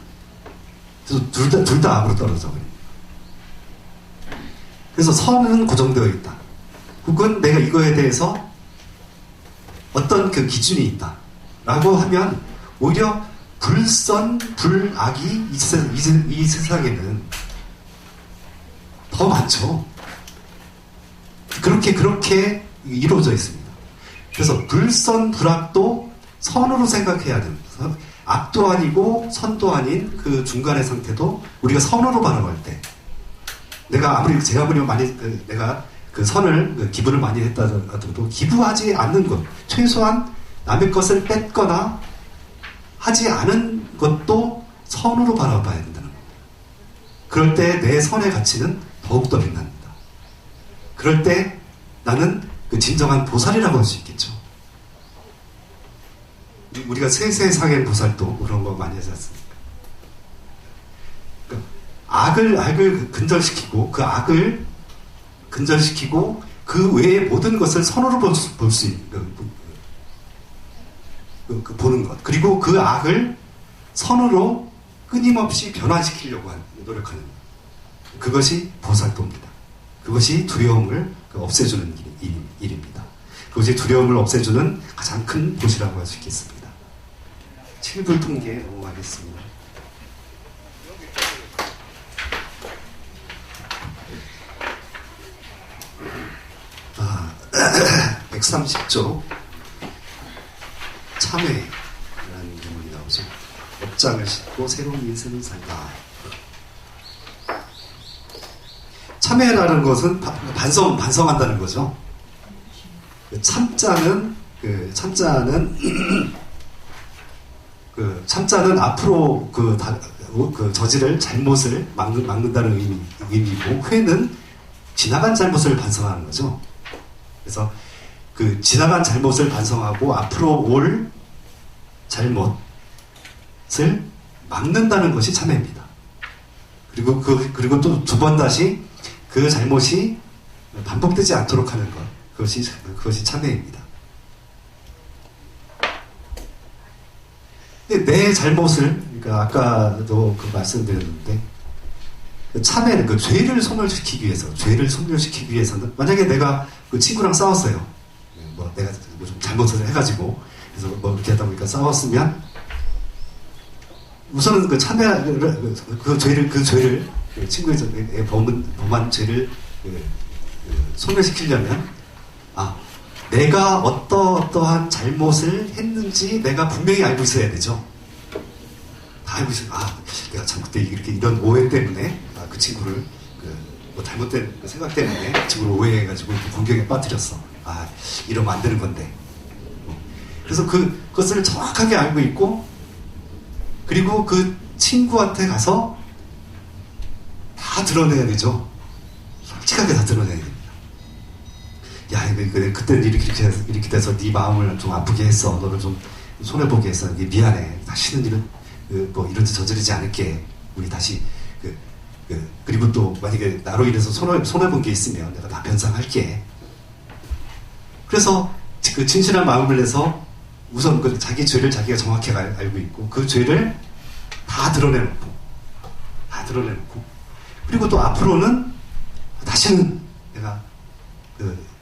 그래서 둘 다 악으로 떨어져 버립니다. 그래서 선은 고정되어 있다. 혹은 내가 이거에 대해서 어떤 그 기준이 있다. 라고 하면 오히려 불선, 불악이 이 세상에는 더 많죠. 그렇게 이루어져 있습니다. 그래서 불선, 불악도 선으로 생각해야 됩니다. 악도 아니고 선도 아닌 그 중간의 상태도 우리가 선으로 바라볼 때 제가 아무리 많이 내가 그 선을 기부를 많이 했다 하더라도 기부하지 않는 것, 최소한 남의 것을 뺏거나 하지 않은 것도 선으로 바라봐야 된다는 겁니다. 그럴 때 내 선의 가치는 더욱더 빛납니다. 그럴 때 나는 그 진정한 보살이라고 할 수 있겠죠. 우리가 세세상의 보살도 그런 거 많이 하지 않습니까? 그러니까 악을 근절시키고 그 악을 근절시키고 그 외의 모든 것을 선으로 볼 수 있는 보는 것, 그리고 그 악을 선으로 끊임없이 변화시키려고 노력하는 것. 그것이 보살도입니다. 그것이 두려움을 없애주는 일입니다. 그것이 두려움을 없애주는 가장 큰 도시라고 할 수 있겠습니다. 7불 통계 넘어가겠습니다. 130조 참회라는 제목이 나오죠. 업장을 싣고 새로운 인생을 살다. 참회라는 것은 반성한다는 거죠. 참자는 앞으로 저지를 잘못을 막는다는 의미고, 회는 지나간 잘못을 반성하는 거죠. 그래서 그 지나간 잘못을 반성하고 앞으로 올 잘못을 막는다는 것이 참회입니다. 그리고 또 두 번 다시 그 잘못이 반복되지 않도록 하는 것, 그것이 참회입니다. 근데 내 잘못을, 그러니까 아까도 말씀드렸는데, 참회는 죄를 소멸시키기 위해서는, 만약에 내가 그 친구랑 싸웠어요. 내가 좀 잘못을 해가지고, 그래서 이렇게 하다 보니까 싸웠으면, 우선은 그 죄를 친구의 범한 죄를 소멸시키려면, 내가 어떠한 잘못을 했는지 내가 분명히 알고 있어야 되죠. 다 알고 있어요. 내가 참 그때 이런 오해 때문에 그 친구를 잘못된 생각 때문에 그 친구를 오해해가지고 공경에 빠뜨렸어. 이러면 안 되는 건데. 그래서 그것을 정확하게 알고 있고, 그리고 그 친구한테 가서 다 드러내야 되죠. 솔직하게 다 드러내야 됩니다. 야, 그때는 이렇게 돼서 네 마음을 좀 아프게 했어. 너를 좀 손해보게 했어. 미안해. 다시는 이런 짓 저지르지 않을게. 우리 다시, 그리고 또 만약에 나로 인해서 손해본 게 있으면 내가 다 변상할게. 그래서 그 진실한 마음을 내서 우선 자기 죄를 자기가 정확히 알고 있고, 그 죄를 다 드러내놓고, 그리고 또 앞으로는 다시는 내가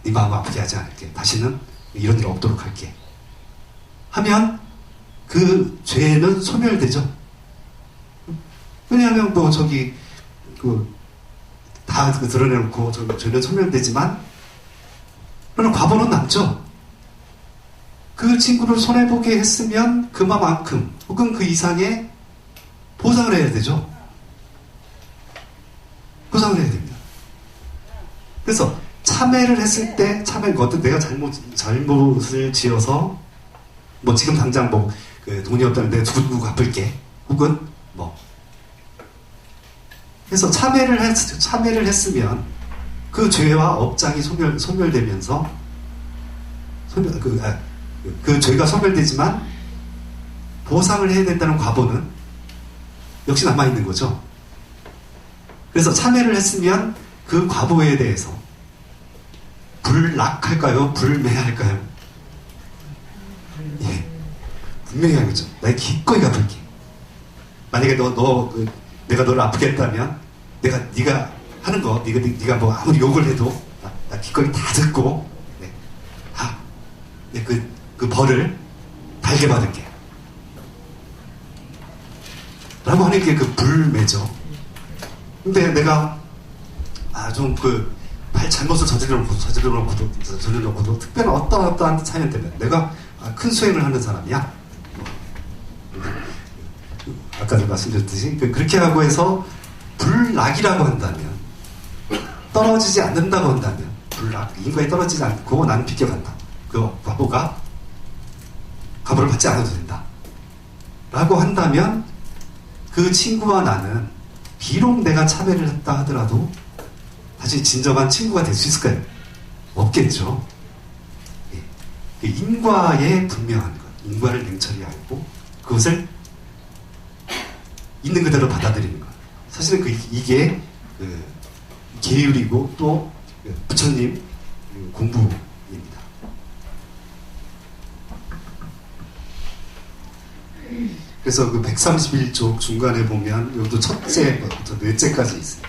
네 마음 아프게 하지 않을게. 다시는 이런 일 없도록 할게. 하면 그 죄는 소멸되죠. 왜냐하면 다 드러내놓고 죄는 소멸되지만, 그러나 과보는 남죠. 그 친구를 손해보게 했으면 그만큼 혹은 그 이상의 보상을 해야 되죠. 보상을 해야 됩니다. 그래서 참회를 했을 때, 어떤 내가 잘못을 지어서, 지금 당장 돈이 없다면 내가 누구 갚을게. 혹은 그래서 참회를 했으면 그 죄와 업장이 소멸되면서, 그 죄가 소멸되지만 보상을 해야 된다는 과보는 역시 남아있는 거죠. 그래서 참회를 했으면 그 과보에 대해서 불락할까요? 불매할까요? 예. 분명히 알겠죠. 나 기꺼이 갚을게. 만약에 내가 너를 아프게 했다면, 네가 하는 거, 네가 뭐 아무리 욕을 해도, 나 기꺼이 다 듣고, 네. 네, 그 벌을 달게 받을게. 라고 하는 게 그 불매죠. 근데 내가, 좀 잘못을 저질러놓고도 특별한 어떠한 사연 때문에 내가 큰 수행을 하는 사람이야. 아까도 말씀드렸듯이 그렇게 하고 해서 불락이라고 한다면, 떨어지지 않는다고 한다면, 불락, 인과에 떨어지지 않고 나는 비껴간다. 그 과보가 과보를 받지 않아도 된다. 라고 한다면 그 친구와 나는 비록 내가 차별을 했다 하더라도 다시 진정한 친구가 될 수 있을까요? 없겠죠. 예. 인과에 분명한 것, 인과를 냉철히 알고 그것을 있는 그대로 받아들이는 것. 사실은 이게 계율이고 또 부처님 공부입니다. 그래서 131쪽 중간에 보면 여기도 첫째부터 넷째까지 있어요.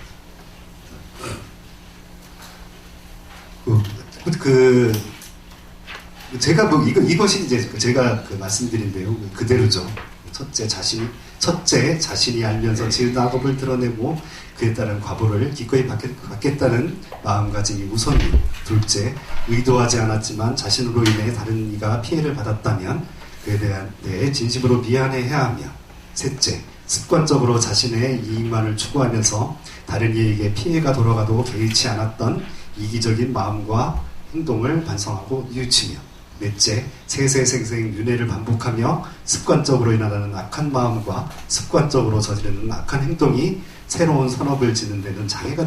제가 이것이 이제 제가 말씀드린 내용 그대로죠. 첫째 자신이 알면서 지은 악업을 드러내고 그에 따른 과보를 기꺼이 받겠다는 마음가짐이 우선이고, 둘째, 의도하지 않았지만 자신으로 인해 다른 이가 피해를 받았다면 그에 대해 진심으로 미안해해야 하며, 셋째, 습관적으로 자신의 이익만을 추구하면서 다른 이에게 피해가 돌아가도 개의치 않았던 이기적인 마음과 행동을 반성하고 뉘우치며, 넷째, 세세생생 윤회를 반복하며 습관적으로 일어나는 악한 마음과 습관적으로 저지르는 악한 행동이 새로운 선업을 짓는 데는 장애가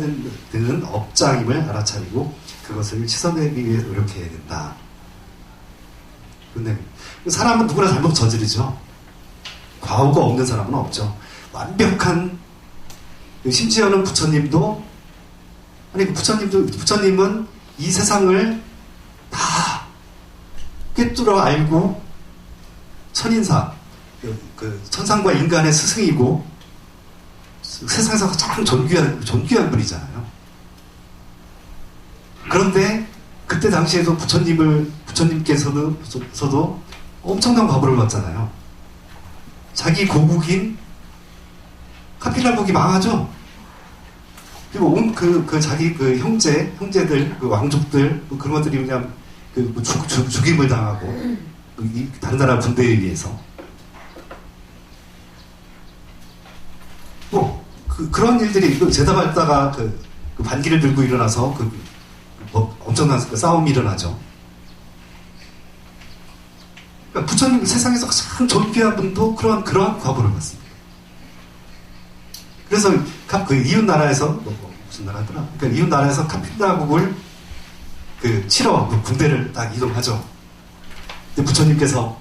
되는 업장임을 알아차리고 그것을 치서내기 위해 노력해야 된다. 근데 사람은 누구나 잘못 저지르죠. 과오가 없는 사람은 없죠. 완벽한, 심지어는 부처님도, 부처님은 이 세상을 다 꿰뚫어 알고 천인사, 천상과 인간의 스승이고 세상에서 가장 존귀한 분이잖아요. 그런데 그때 당시에도 부처님께서도 엄청난 과보를 받잖아요. 자기 고국인 카필라국이 망하죠. 그리고 자기 형제들, 왕족들, 그런 것들이 그냥 죽임을 당하고, 다른 나라 군대에 의해서. 그런 일들이, 제다발다가 반기를 들고 일어나서 엄청난 싸움이 일어나죠. 그러니까 부처님 세상에서 가장 존귀한 분도 그런 과보를 받습니다. 그래서 이웃 나라에서, 무슨 나라더라? 그러니까 이웃 나라에서 카필라국을 치러 군대를 딱 이동하죠. 근데 부처님께서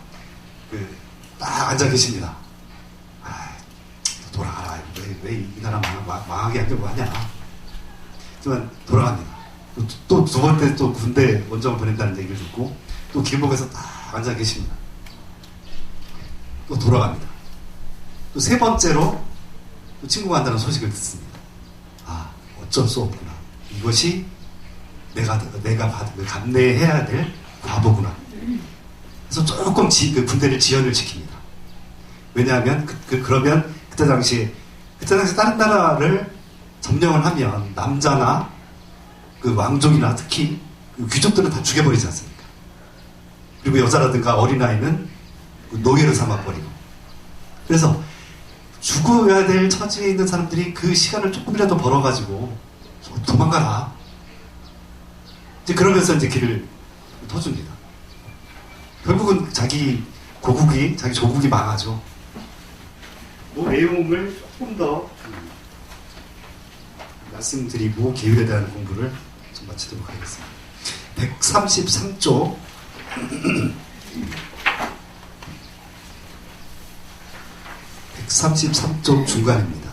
딱 앉아 계십니다. 돌아가라. 왜 이 나라 망하게 하려고 하냐. 하지만 돌아갑니다. 또 두 번째 또 군대 원정 보낸다는 얘기를 듣고 또 길목에서 딱 앉아 계십니다. 또 돌아갑니다. 또 세 번째로 또 친구가 한다는 소식을 듣습니다. 어쩔 수 없구나. 이것이 내가 감내해야 될 과보구나. 그래서 조금 군대를 지연을 시킵니다. 왜냐하면 그러면 그때 당시 다른 나라를 점령을 하면 남자나 왕족이나 특히 귀족들은 다 죽여버리지 않습니까? 그리고 여자라든가 어린아이는 노예로 삼아버리고. 그래서 죽어야 될 처지에 있는 사람들이 그 시간을 조금이라도 벌어가지고 도망가라. 이제 그러면서 이제 길을 터줍니다. 결국은 자기 조국이 망하죠. 내용을 조금 더 말씀드리고 계율에 대한 공부를 좀 마치도록 하겠습니다. 133쪽 133쪽 중간입니다.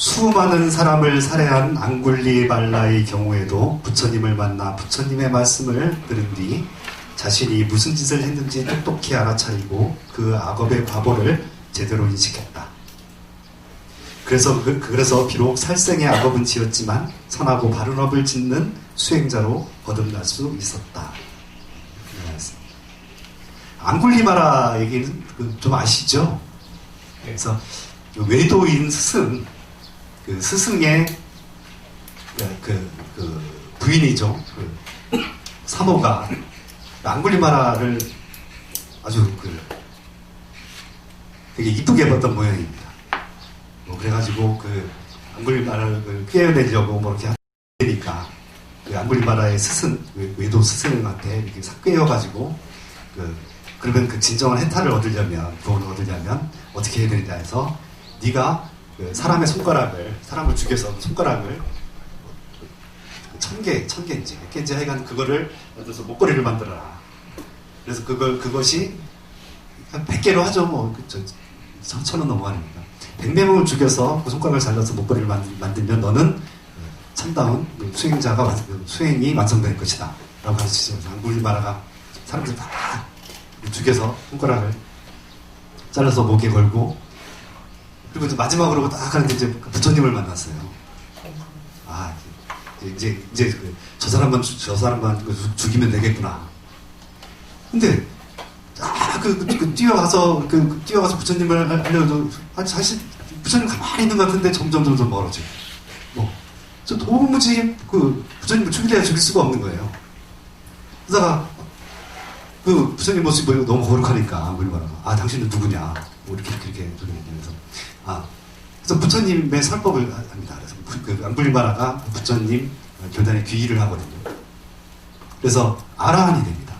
수많은 사람을 살해한 앙굴리말라의 경우에도 부처님을 만나 부처님의 말씀을 들은 뒤 자신이 무슨 짓을 했는지 똑똑히 알아차리고 그 악업의 과보를 제대로 인식했다. 그래서 비록 살생의 악업은 지었지만 선하고 바른 업을 짓는 수행자로 거듭날 수 있었다. 앙굴리마라 얘기는 좀 아시죠? 그래서 외도인 스승, 그 스승의 부인이죠. 사모가 앙굴리마라를 아주 되게 이쁘게 봤던 모양입니다. 그래가지고 앙굴리마라를 꿰어내려고 이렇게 하니까 그 앙굴리마라의 스승, 외도 스승한테 이렇게 싹 꿰어가지고 그러면 그 진정한 해탈을 얻으려면, 구원을 얻으려면 어떻게 해야 되느냐 해서 네가 사람의 손가락을, 사람을 죽여서 손가락을 1000개인지 몇 개인지 하여간 그거를 만들어서 목걸이를 만들어라. 그래서 그것이 한 100개로 하죠. 1000원 넘어가니까 100명을 죽여서 그 손가락을 잘라서 목걸이를 만들면 너는 참다운 수행이 완성될 것이다 라고 가르치죠. 앙굴리마라가 사람들 다 죽여서 손가락을 잘라서 목에 걸고, 그리고 이제 마지막으로 딱 하는데 이제 부처님을 만났어요. 이제 저 사람만 죽이면 되겠구나. 근데 뛰어가서 부처님을 알려도 사실 부처님 가만히 있는 것 같은데 점점 멀어지고, 저 도무지 부처님을 죽이려야 죽일 수가 없는 거예요. 그러다가 부처님 모습이 너무 거룩하니까 앙굴리마라가 당신은 누구냐? 이렇게 소리내면서 그래서 부처님의 설법을 합니다. 그래서 앙굴리마라가 부처님 교단에 귀의를 하거든요. 그래서 아라한이 됩니다.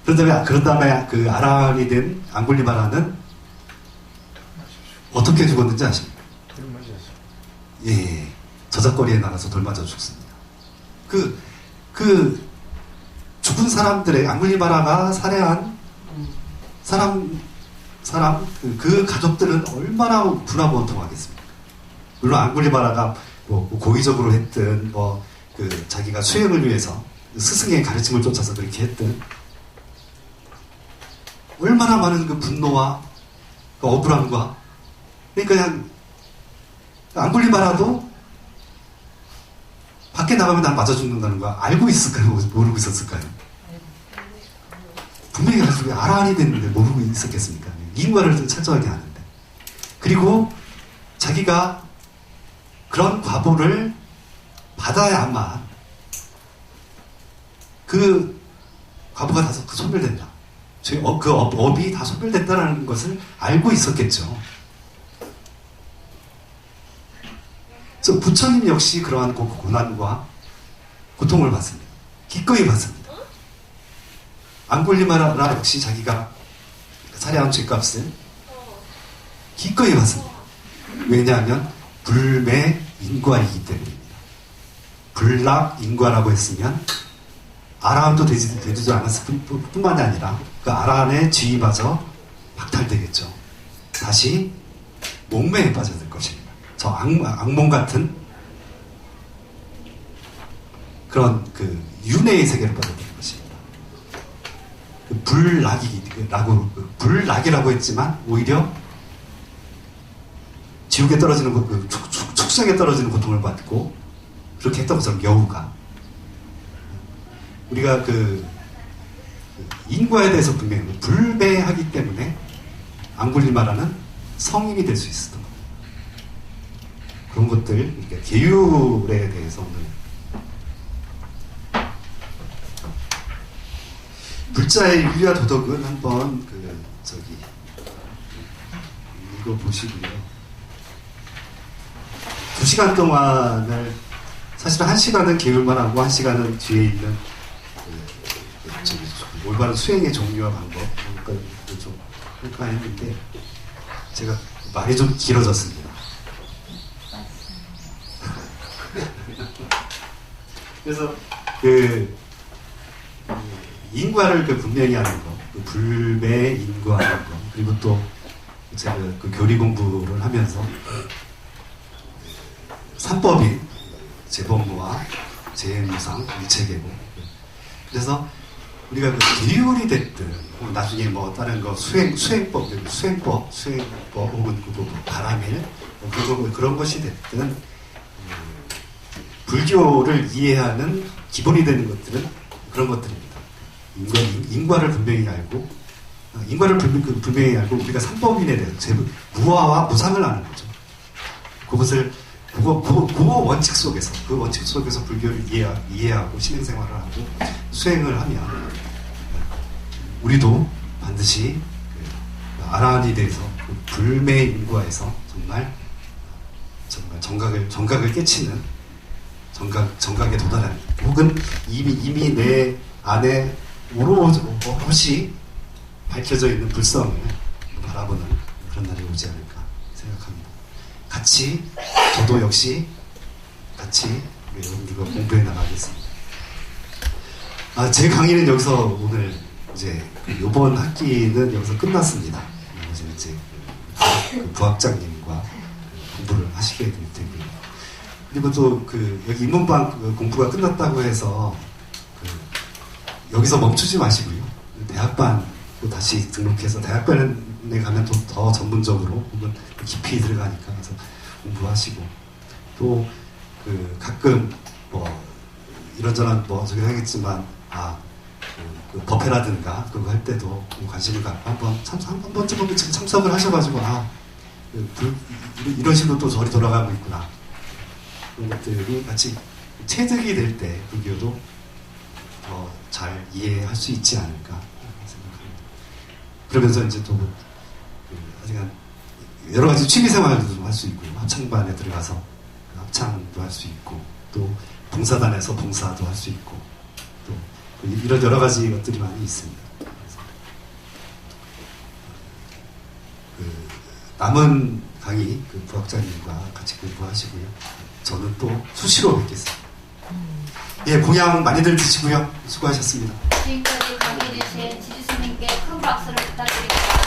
그런 다음에 그 아라한이 된 앙굴리마라는 어떻게 죽었는지 아십니까? 돌 맞았어요. 예, 저작거리에 나가서 돌 맞아 죽습니다. 죽은 사람들의 앙굴리마라가 살해한 그 가족들은 얼마나 분하고 원통하겠습니까? 물론 앙굴리마라가 고의적으로 했든 자기가 수행을 위해서 스승의 가르침을 쫓아서 그렇게 했든 얼마나 많은 그 분노와 그 억울함과, 그러니까 앙굴리마라도 밖에 나가면 난 맞아 죽는다는 거 알고 있을까요? 모르고 있었을까요? 분명히 가지고 아라한이 됐는데 모르고 있었겠습니까? 인과를 철저하게 하는데. 그리고 자기가 그런 과보를 받아야만 그 과보가 다 소멸된다. 그 업이 다 소멸된다는 것을 알고 있었겠죠. 그래서 부처님 역시 그러한 고난과 고통을 받습니다. 기꺼이 받습니다. 앙굴리마라 역시 자기가 살해한 죄값을 기꺼이 받습니다. 왜냐하면 불매인과이기 때문입니다. 불락인과라고 했으면 아라한도 되지도 않았을 뿐만이 아니라 그 아라한의 지위마저 박탈되겠죠. 다시 목매에 빠져들 것입니다. 저 악몽 같은 그런 윤회의 세계로 빠져들 것입니다. 불락이라고 했지만 오히려 지옥에 떨어지는 축생에 떨어지는 고통을 받고 그렇게 했던 것처럼 여우가, 우리가 인과에 대해서 분명히 불매하기 때문에 앙굴리마라는 성인이 될 수 있었던 겁니다. 그런 것들, 계율에 대해서 오늘 불자의 윤리와 도덕은 한번 읽어보시고요. 2시간 동안을 사실은 1시간은 계율만 하고 1시간은 뒤에 있는 올바른 수행의 종류와 방법 그걸 좀 할까 했는데 제가 말이 좀 길어졌습니다. 그래서 인과를 분명히 하는 거, 불매 인과하는 거, 그리고 또 제가 그 교리 공부를 하면서 산법인 재법무와 재무상, 일체계고. 그래서 우리가 그 계율이 됐든 나중에 뭐 다른 거 수행법 혹은 그 바람일 그런 것이 됐든 불교를 이해하는 기본이 되는 것들은 그런 것들입니다. 인과를 분명히 알고 분명히 알고 우리가 삼법인에 대해서 무아와 무상을 아는 거죠. 그것을 그 원칙 속에서 불교를 이해하고 신행생활을 하고 수행을 하면 우리도 반드시 아라한이 대해서 그 불매인과에서 정말 정각을 깨치는 정각에 도달하는, 혹은 이미 내 안에 오롯이 밝혀져 있는 불성을 바라보는 그런 날이 오지 않을까 생각합니다. 저도 역시 같이 여러분들과 공부해 나가겠습니다. 제 강의는 여기서 오늘 이제 이번 학기는 여기서 끝났습니다. 이제 그 부학장님과 공부를 하시게 될 테고요. 그리고 또 여기 인문방 공부가 끝났다고 해서 여기서 멈추지 마시고요. 대학반 또 다시 등록해서 대학반에 가면 또 더 전문적으로 혹은 깊이 들어가니까 그래서 공부하시고, 또 가끔 뭐 이런저런 저기 하겠지만 그 법회라든가 그거 할 때도 관심을 갖고 한 번쯤은 참석을 하셔가지고 이런 식으로 또 절이 돌아가고 있구나, 그런 것들이 같이 체득이 될 때 불교도 더 잘 이해할 수 있지 않을까 생각합니다. 그러면서 이제 또 여러 가지 취미 생활도 할 수 있고요. 합창반에 들어가서 합창도 할 수 있고, 또 봉사단에서 봉사도 할 수 있고, 또 이런 여러 가지 것들이 많이 있습니다. 그래서 남은 강의 부학장님과 같이 공부하시고요. 저는 또 수시로 뵙겠습니다. 예, 공양 많이들 드시고요. 수고하셨습니다. 지금까지 강의해 주신 지지스님께 큰 박수를 부탁드립니다.